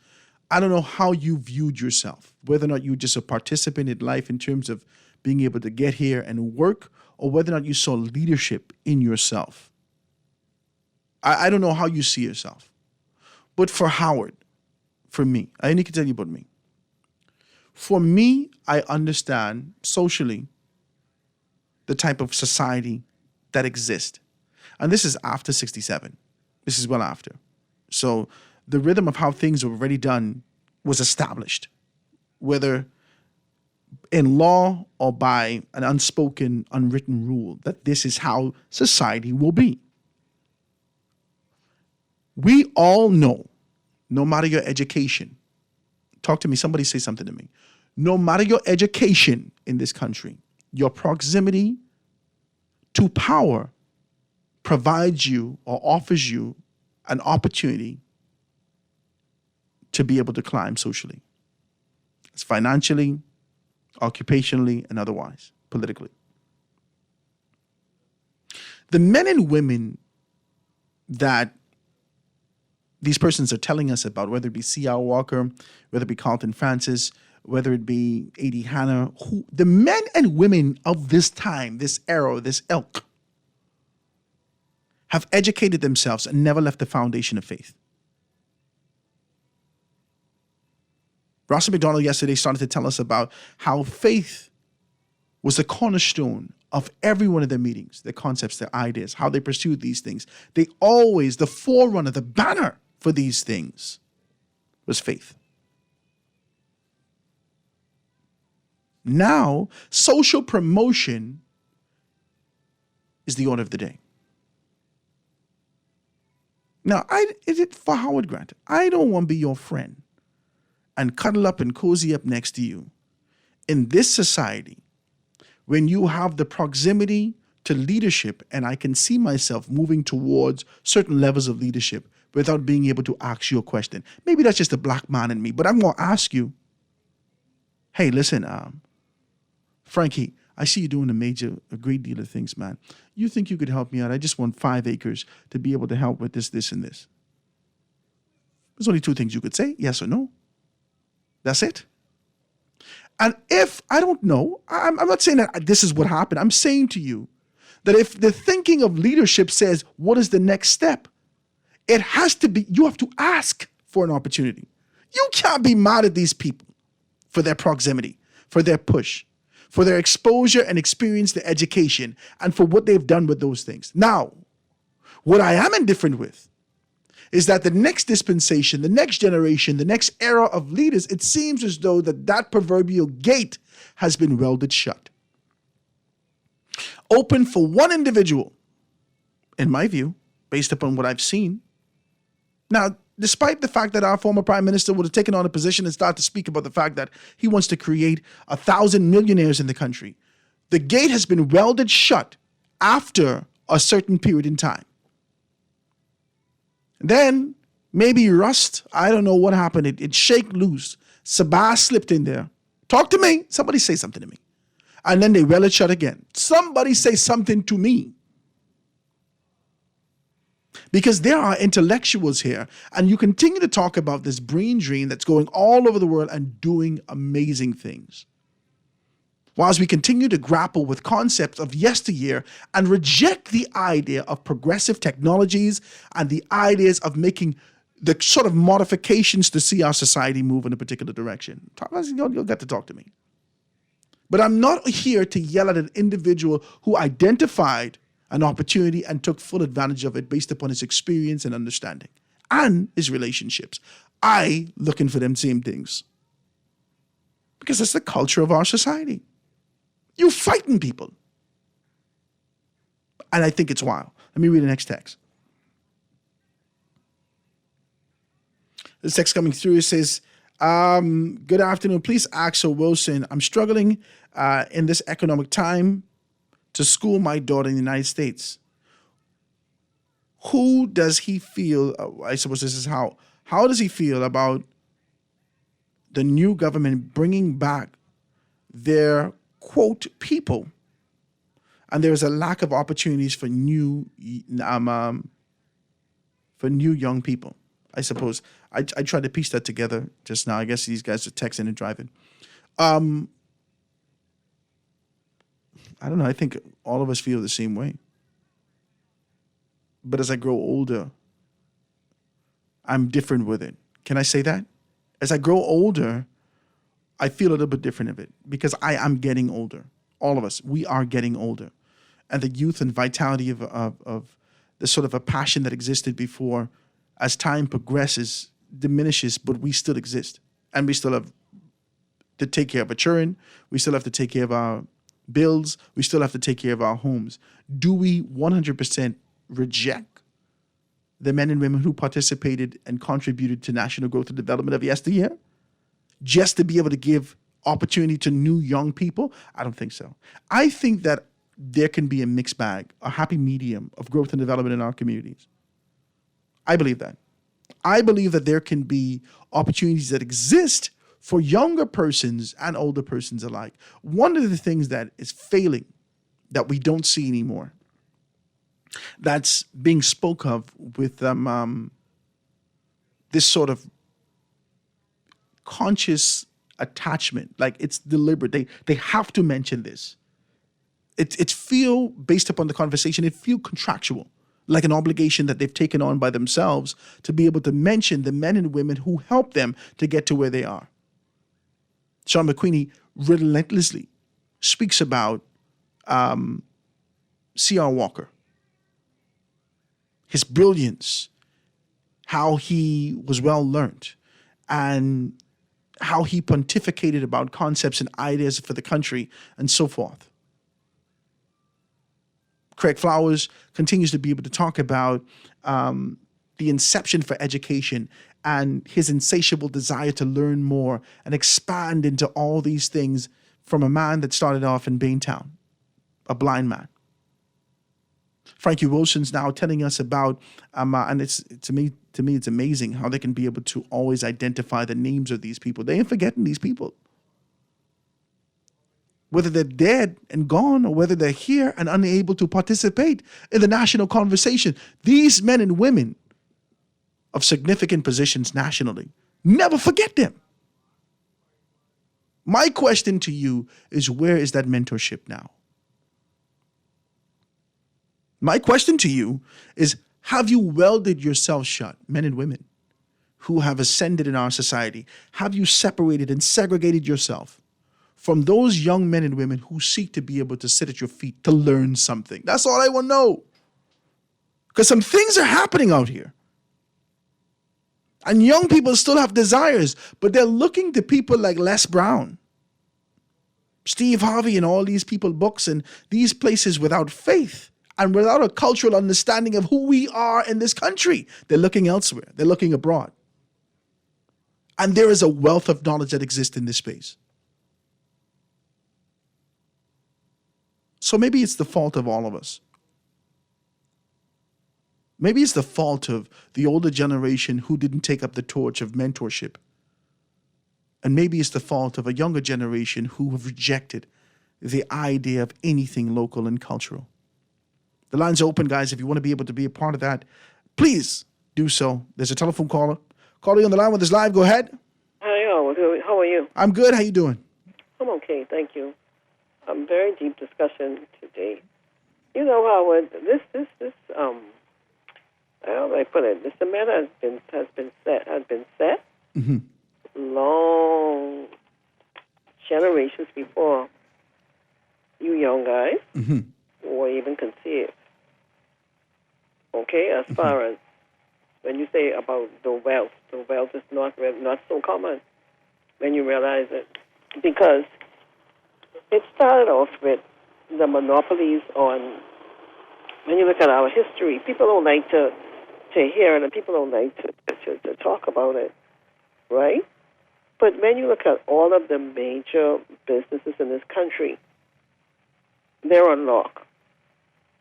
I don't know how you viewed yourself, whether or not you were just a participant in life in terms of being able to get here and work, or whether or not you saw leadership in yourself. I don't know how you see yourself. But for Howard, for me, I need to tell you about me. For me, I understand socially the type of society that exists. And this is after 67. This is well after. So the rhythm of how things were already done was established, whether in law or by an unspoken, unwritten rule, that this is how society will be. We all know, no matter your education, talk to me, somebody say something to me. No matter your education in this country, your proximity to power provides you or offers you an opportunity to be able to climb socially. It's financially, occupationally, and otherwise, politically. The men and women that these persons are telling us about, whether it be C.R. Walker, whether it be Carlton Francis, whether it be A.D. Hanna, the men and women of this time, this era, this ilk, have educated themselves and never left the foundation of faith. Ross McDonald yesterday started to tell us about how faith was the cornerstone of every one of their meetings, their concepts, their ideas, how they pursued these things. They always, the forerunner, the banner for these things was faith. Now, social promotion is the order of the day. Now, is it for Howard Grant? I don't want to be your friend and cuddle up and cozy up next to you in this society when you have the proximity to leadership, and I can see myself moving towards certain levels of leadership without being able to ask you a question. Maybe that's just a black man in me, but I'm going to ask you, hey, listen, Frankie, I see you doing a great deal of things, man. You think you could help me out? I just want 5 acres to be able to help with this, this, and this. There's only 2 things you could say, yes or no. That's it. And if, I don't know, I'm not saying that this is what happened. I'm saying to you that if the thinking of leadership says, what is the next step? It has to be, you have to ask for an opportunity. You can't be mad at these people for their proximity, for their push, for their exposure and experience, their education, and for what they've done with those things. Now, what I am indifferent with is that the next dispensation, the next generation, the next era of leaders, it seems as though that proverbial gate has been welded shut. Open for one individual, in my view, based upon what I've seen. Now, despite the fact that our former prime minister would have taken on a position and started to speak about the fact that he wants to create 1,000 millionaires in the country, the gate has been welded shut after a certain period in time. Then maybe rust, I don't know what happened. It shake loose. Sabah slipped in there. Talk to me. Somebody say something to me. And then they well it shut again. Somebody say something to me. Because there are intellectuals here, and you continue to talk about this brain drain that's going all over the world and doing amazing things. Whilst we continue to grapple with concepts of yesteryear and reject the idea of progressive technologies and the ideas of making the sort of modifications to see our society move in a particular direction. You'll get to talk to me. But I'm not here to yell at an individual who identified an opportunity and took full advantage of it based upon his experience and understanding and his relationships. I looking for them same things. Because that's the culture of our society. You fighting people. And I think it's wild. Let me read the next text. This text coming through, it says, good afternoon. Please ask Sir Wilson, I'm struggling in this economic time to school my daughter in the United States. Who does he feel, I suppose this is how does he feel about the new government bringing back their, quote, people, and there is a lack of opportunities for new young people? I suppose I tried to piece that together just now. I guess these guys are texting and driving. I don't know. I think all of us feel the same way. But as I grow older, I'm different with it. Can I say that? As I grow older, I feel a little bit different of it because I am getting older. all of us, we are getting older. And the youth and vitality of the sort of a passion that existed before, as time progresses, diminishes, but we still exist. And we still have to take care of our children. We still have to take care of our bills. We still have to take care of our homes. Do we 100% reject the men and women who participated and contributed to national growth and development of yesteryear just to be able to give opportunity to new young people? I don't think so. I think that there can be a mixed bag, a happy medium of growth and development in our communities. I believe that. I believe that there can be opportunities that exist for younger persons and older persons alike. One of the things that is failing, that we don't see anymore, that's being spoke of with this sort of conscious attachment, like it's deliberate. They have to mention this. It feel, based upon the conversation, it feel contractual, like an obligation that they've taken on by themselves to be able to mention the men and women who helped them to get to where they are. Sean McQueenie relentlessly speaks about C.R. Walker, his brilliance, how he was well learned, and how he pontificated about concepts and ideas for the country and so forth. Craig Flowers continues to be able to talk about the inception for education and his insatiable desire to learn more and expand into all these things from a man that started off in Baintown, a blind man. Frankie Wilson's now telling us about, and to me it's amazing how they can be able to always identify the names of these people. They ain't forgetting these people. Whether they're dead and gone or whether they're here and unable to participate in the national conversation, these men and women of significant positions nationally, never forget them. My question to you is, where is that mentorship now? My question to you is, have you welded yourself shut, men and women who have ascended in our society? Have you separated and segregated yourself from those young men and women who seek to be able to sit at your feet to learn something? That's all I want to know. Because some things are happening out here. And young people still have desires, but they're looking to people like Les Brown, Steve Harvey, and all these people, books, and these places without faith and without a cultural understanding of who we are in this country. They're looking elsewhere. They're looking abroad. And there is a wealth of knowledge that exists in this space. So maybe it's the fault of all of us. Maybe it's the fault of the older generation who didn't take up the torch of mentorship. And maybe it's the fault of a younger generation who have rejected the idea of anything local and cultural. The line's open, guys. If you want to be able to be a part of that, please do so. There's a telephone caller. Caller on the line with us live. Go ahead. Hi, how are you? I'm good. How you doing? I'm okay, thank you. Very deep discussion today. You know, Howard, this how do I put it? This matter has been set Mm-hmm. long generations before you young guys Mm-hmm. or even conceived. Okay, as far as when you say about the wealth is not so common when you realize it, because it started off with the monopolies on. When you look at our history, people don't like to hear it, and people don't like to talk about it, right? But when you look at all of the major businesses in this country, they're on lock,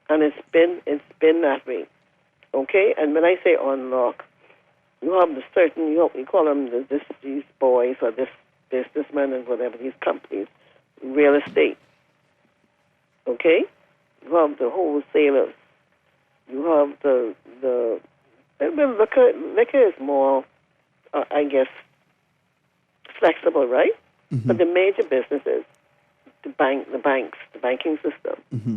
and it's been that way, okay? And when I say on lock, you have the certain you call them these boys or this businessmen and whatever, these companies, real estate, okay? You have the wholesalers. You have the liquor is more, I guess, flexible, right? Mm-hmm. But the major businesses, the banks, the banking system, Mm-hmm.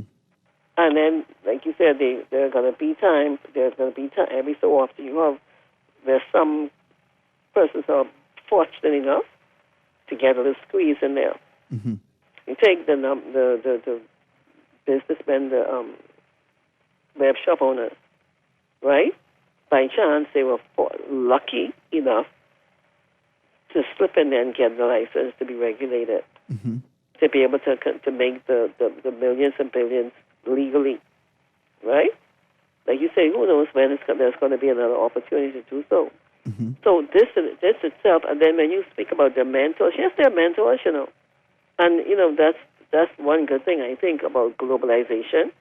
and then, like you said, there's going to be time. There's going to be time every so often. There's some persons who are fortunate enough to get a little squeeze in there. Mm-hmm. You take the businessmen, the web shop owners, right? By chance, they were lucky enough to slip in there and get the license to be regulated, to be able to make the millions and billions legally, right? Like you say, who knows when there's going to be another opportunity to do so. So this itself, and then when you speak about their mentors, yes, they're mentors, you know, and you know that's one good thing I think about globalization,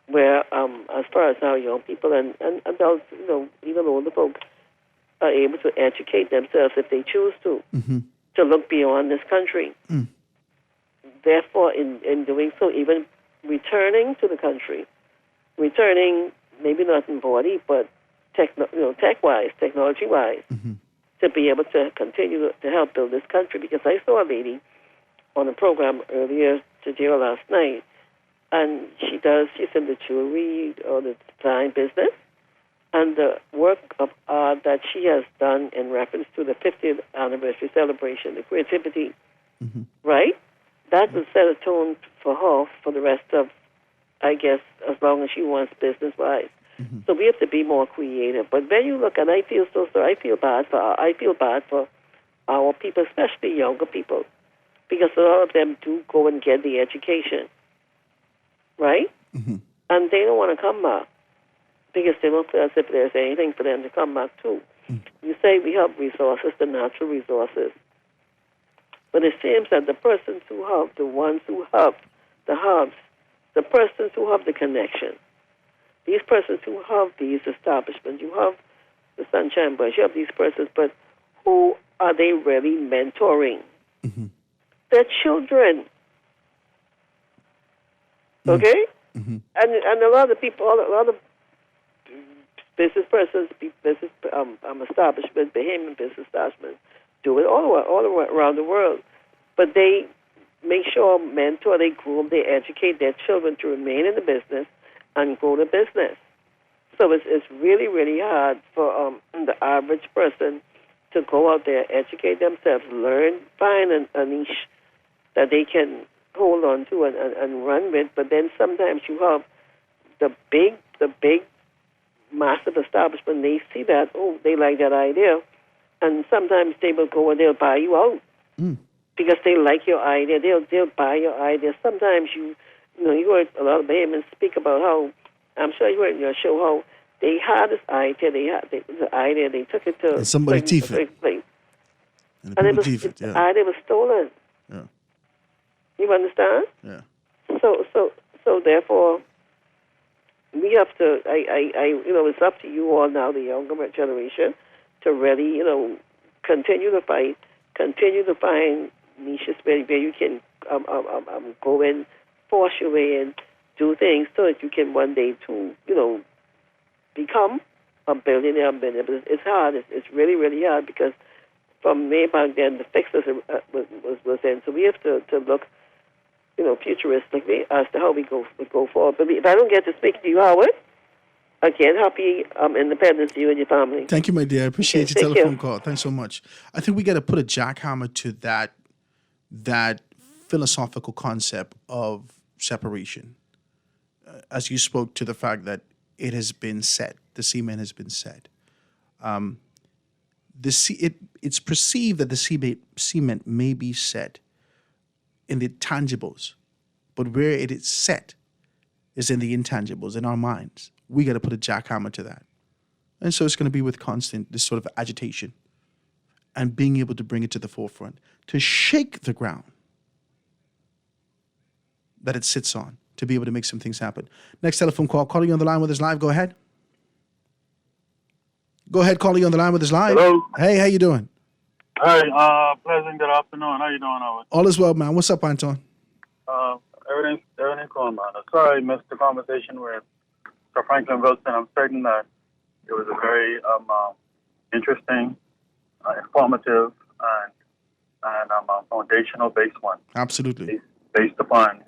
where as far as how young people and adults, you know, even older folks are able to educate themselves if they choose to look beyond this country. Therefore, in doing so, even returning to the country, returning maybe not in body, but tech-wise, technology-wise, to be able to continue to help build this country. Because I saw a lady on a program earlier today or last night, and she's in the jewelry or the design business, and the work of art that she has done in reference to the 50th anniversary celebration, the creativity, right? That will set a tone for her for the rest of, I guess, as long as she wants business-wise. So we have to be more creative. But when you look, and I feel so sorry, I feel bad for our people, especially younger people, because a lot of them do go and get the education, right? And they don't want to come back because they don't feel as if there's anything for them to come back to. You say we have resources, the natural resources, but it seems that the persons who have, the ones who have the hubs, the persons who have the connection, these persons who have these establishments, you have the Sunshine Boys, you have these persons, but who are they really mentoring? Their children. Okay? And a lot of people, a lot of business persons, business establishments, Bahamian business establishments, do it all around the world. But they make sure, mentor, they groom, they educate their children to remain in the business and grow the business. So it's really, really hard for the average person to go out there, educate themselves, learn, find a niche that they can hold on to and run with. But then sometimes you have the big, massive establishment, they see that, they like that idea, and sometimes they will go and they'll buy you out because they like your idea. They'll buy your idea. Sometimes you heard a lot of Bahamians speak about how, I'm sure you heard in your show, how they had this idea, they took it to... And somebody thieved it. And the idea was stolen. Yeah. You understand? Yeah. So therefore, we have to, it's up to you all now, the younger generation, to really, continue to fight, continue to find niches where you can go in, force your way in, do things so that you can one day become a billionaire. But it's hard. It's really, really hard because from way back then the fixers was in. So we have to look, futuristically as to how we go forward. But if I don't get to speak to you, Howard, again, happy Independence to you and your family. Thank you, my dear. I appreciate your telephone call. Thanks so much. I think we got to put a jackhammer to that philosophical concept of separation. As you spoke to the fact that it has been set, the cement has been set. It's perceived that the cement may be set in the tangibles, but where it is set is in the intangibles, in our minds. We got to put a jackhammer to that. And so it's going to be with constant, this sort of agitation and being able to bring it to the forefront, to shake the ground that it sits on, to be able to make some things happen. Next telephone call, calling you on the line with us live. Go ahead. Go ahead, calling you on the line with us live. Hello. Hey, how you doing? Hey, pleasant good afternoon. How you doing, Howard? All is well, man. What's up, Anton? Everything's cool, man. Sorry I missed the conversation with Sir Franklin Wilson. I'm certain that it was a very interesting, informative, and foundational based one. Absolutely. Based upon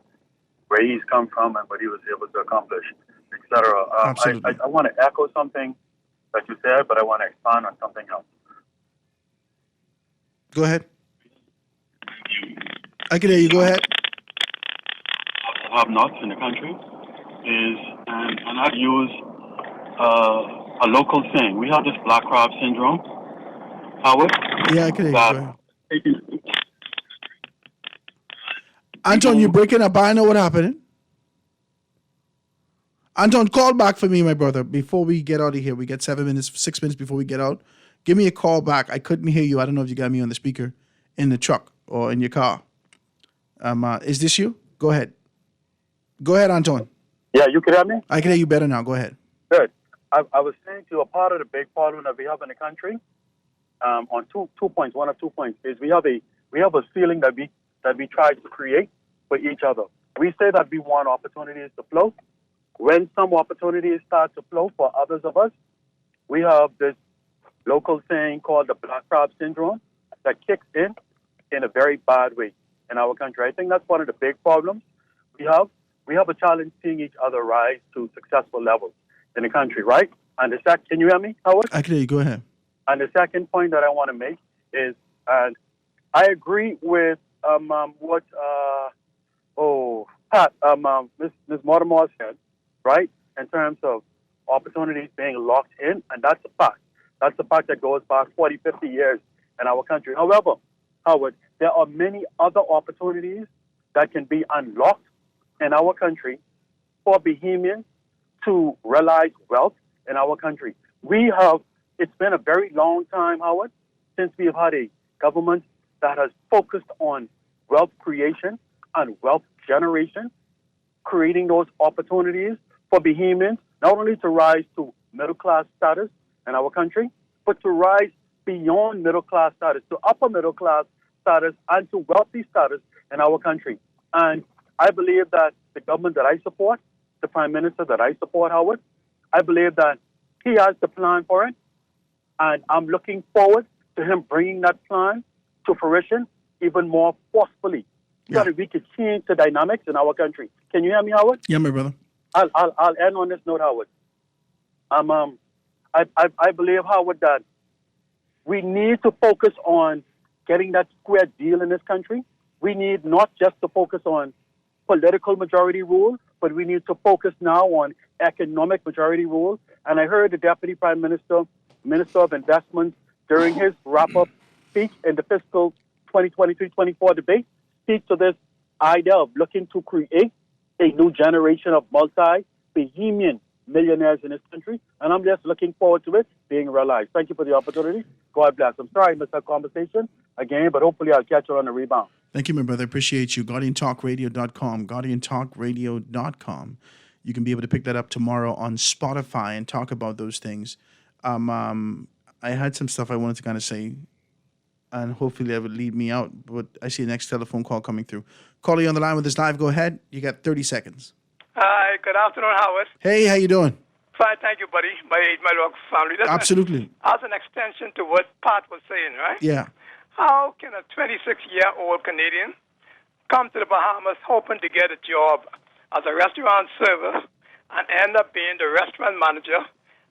where he's come from and what he was able to accomplish, etc. Absolutely. I want to echo something that you said, but I want to expand on something else. Go ahead. I can hear you. Go ahead. have-nots in the country is, and I'd use a local saying. We have this black crab syndrome, Howard. Yeah, I can hear you. Go ahead. Anton, you're breaking up. I know what happened. Anton, call back for me, my brother, before we get out of here. We get 6 minutes before we get out. Give me a call back. I couldn't hear you. I don't know if you got me on the speaker in the truck or in your car. Is this you? Go ahead. Go ahead, Anton. Yeah, you can hear me? I can hear you better now. Go ahead. Good. I was saying to you, a part of the big problem that we have in the country, on two points, one of 2 points, is we have a feeling that we try to create for each other. We say that we want opportunities to flow. When some opportunities start to flow for others of us, we have this local saying called the black crab syndrome that kicks in a very bad way in our country. I think that's one of the big problems we have. We have a challenge seeing each other rise to successful levels in the country, right? And can you hear me, Howard? I can hear you. Go ahead. And the second point that I want to make is, and I agree with what Ms. Mortimer said, right? In terms of opportunities being locked in, and that's a fact. That's a fact that goes back 40, 50 years in our country. However, Howard, there are many other opportunities that can be unlocked in our country for Bahamians to realize wealth in our country. It's been a very long time, Howard, since we've had a government that has focused on wealth creation and wealth generation, creating those opportunities for Bahamians, not only to rise to middle-class status in our country, but to rise beyond middle-class status, to upper middle-class status, and to wealthy status in our country. And I believe that the government that I support, the Prime Minister that I support, Howard, I believe that he has the plan for it, and I'm looking forward to him bringing that plan to fruition even more forcefully, so that we could change the dynamics in our country. Can you hear me, Howard? Yeah, my brother. I'll end on this note, Howard. I believe, Howard, that we need to focus on getting that square deal in this country. We need not just to focus on political majority rule, but we need to focus now on economic majority rule. And I heard the Deputy Prime Minister, Minister of Investments, during his wrap-up speech in the fiscal 2023-24 debate, speak to this idea of looking to create a new generation of multi-Bahamian millionaires in this country. And I'm just looking forward to it being realized. Thank you for the opportunity. God bless. I'm sorry I missed that conversation again, but hopefully I'll catch you on the rebound. Thank you, my brother. Appreciate you. GuardianTalkRadio.com. GuardianTalkRadio.com. You can be able to pick that up tomorrow on Spotify and talk about those things. I had some stuff I wanted to kind of say, and hopefully that would lead me out. But I see the next telephone call coming through. Caller, you on the line with us live. Go ahead. You got 30 seconds. Hi, good afternoon, Howard. Hey, how you doing? Fine, thank you, buddy. My log family. Absolutely. As an extension to what Pat was saying, right? Yeah. How can a 26-year-old Canadian come to the Bahamas hoping to get a job as a restaurant server and end up being the restaurant manager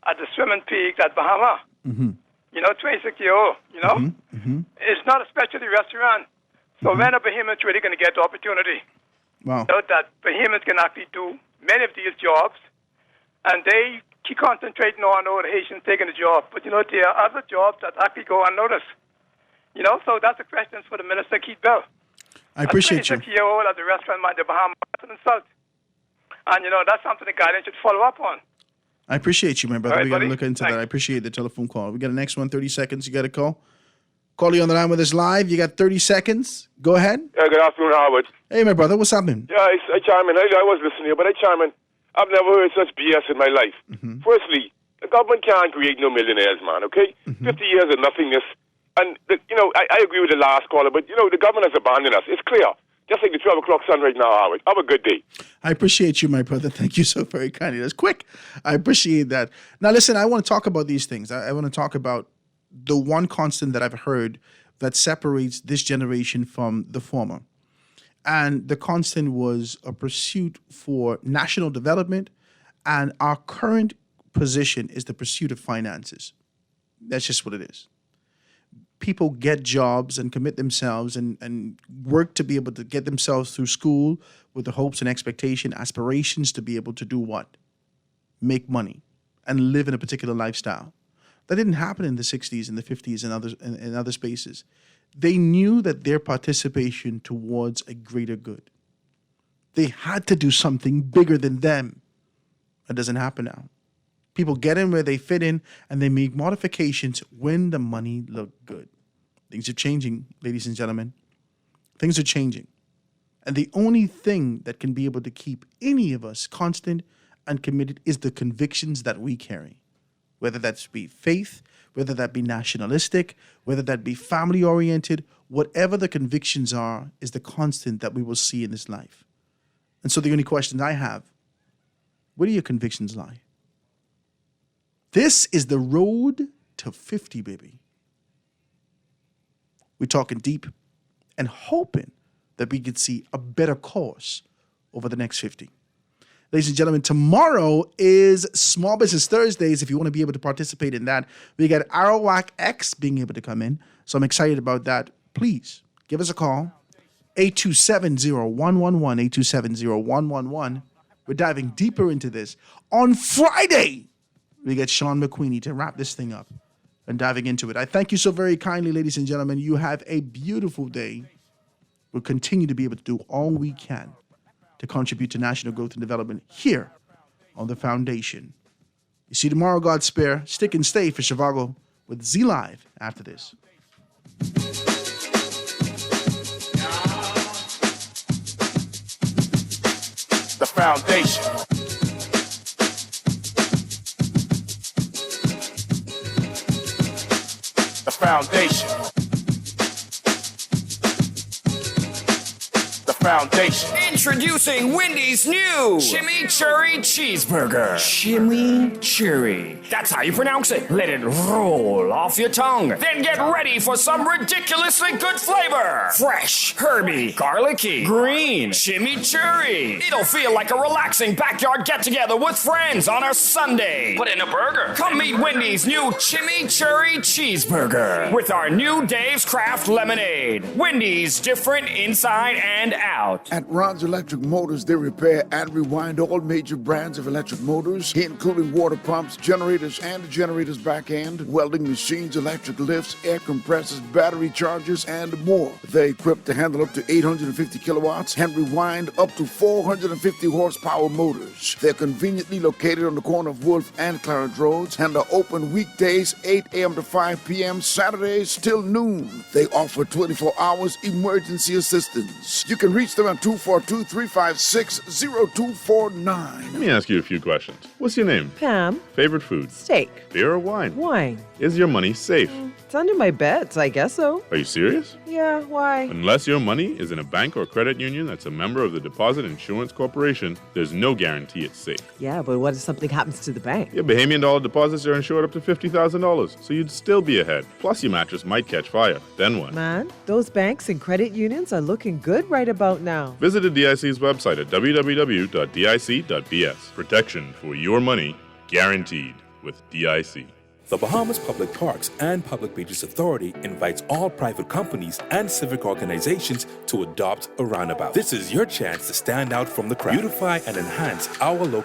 at the Swimming Peaks at Bahama? Mm-hmm. 26-year-old, It's not a specialty restaurant. So when are Bahamians really going to get the opportunity? Wow. That Bahamians can actually do many of these jobs, and they keep concentrating on the Haitians taking the job. But, there are other jobs that actually go unnoticed. So that's a question for the Minister, Keith Bell. I appreciate you. 26-year-old at the restaurant manager, Bahama, and South. And, that's something the guidance should follow up on. I appreciate you, my brother. All right, We got to buddy. look into Thanks. that. I appreciate the telephone call. We got the next one, 30 seconds. You got a call? Call you on the line with us live. You got 30 seconds. Go ahead. Yeah, good afternoon, Howard. Hey, my brother. What's happening? Yeah, I chime in. I was listening to you, but I chime in. I've never heard such BS in my life. Firstly, the government can't create no millionaires, man, okay? 50 years of nothingness. And, I agree with the last caller, but, the government has abandoned us. It's clear. Just like the 12 o'clock sun right now, Howard. Have a good day. I appreciate you, my brother. Thank you so very kindly. That's quick. I appreciate that. Now, listen, I want to talk about these things. I want to talk about the one constant that I've heard that separates this generation from the former. And the constant was a pursuit for national development, and our current position is the pursuit of finances. That's just what it is. people get jobs and commit themselves and work to be able to get themselves through school with the hopes and expectation, aspirations to be able to do what? Make money and live in a particular lifestyle. That didn't happen in the 60s and the 50s and other spaces. They knew that their participation towards a greater good. They had to do something bigger than them. That doesn't happen now. People get in where they fit in and they make modifications when the money look good. Things are changing, ladies and gentlemen. Things are changing. And the only thing that can be able to keep any of us constant and committed is the convictions that we carry. Whether that be faith, whether that be nationalistic, whether that be family-oriented, whatever the convictions are is the constant that we will see in this life. And so the only question I have, where do your convictions lie? This is the road to 50, baby. We're talking deep and hoping that we could see a better course over the next 50. Ladies and gentlemen, tomorrow is Small Business Thursdays. If you want to be able to participate in that, we got Arawak X being able to come in. So I'm excited about that. Please give us a call. 827-0111, 827-0111. We're diving deeper into this. On Friday, we get Sean McQueenie to wrap this thing up and diving into it. I thank you so very kindly, ladies and gentlemen. You have a beautiful day. We'll continue to be able to do all we can to contribute to national growth and development here on the foundation. You see tomorrow, God spare. Stick and stay for Chicago with Z Live after this. The foundation. The foundation. Foundation. Introducing Wendy's new Chimichurri Cheeseburger. Chimichurri. That's how you pronounce it. Let it roll off your tongue. Then get ready for some ridiculously good flavor. Fresh, herby, garlicky, green, chimichurri. It'll feel like a relaxing backyard get-together with friends on a Sunday. But in a burger. Come meet Wendy's new Chimichurri Cheeseburger with our new Dave's Craft Lemonade. Wendy's, different inside and out. At Ron's Electric Motors, they repair and rewind all major brands of electric motors, including water pumps, generators and the generator's back end, welding machines, electric lifts, air compressors, battery chargers, and more. They're equipped to handle up to 850 kilowatts and rewind up to 450 horsepower motors. They're conveniently located on the corner of Wolf and Clarence Roads and are open weekdays 8 a.m. to 5 p.m., Saturdays till noon. They offer 24 hours emergency assistance. You can reach them at 242-356-0249. Let me ask you a few questions. What's your name? Pam. Favorite food? Steak. Beer or wine? Wine. Is your money safe? It's under my bed, so I guess so. Are you serious? Yeah, why? Unless your money is in a bank or credit union that's a member of the Deposit Insurance Corporation, there's no guarantee it's safe. Yeah, but what if something happens to the bank? Your Bahamian dollar deposits are insured up to $50,000, so you'd still be ahead. Plus, your mattress might catch fire. Then what? Man, those banks and credit unions are looking good right about now. Visit the DIC's website at www.dic.bs. Protection for your money guaranteed with DIC. The Bahamas Public Parks and Public Beaches Authority invites all private companies and civic organizations to adopt a roundabout. This is your chance to stand out from the crowd, beautify and enhance our local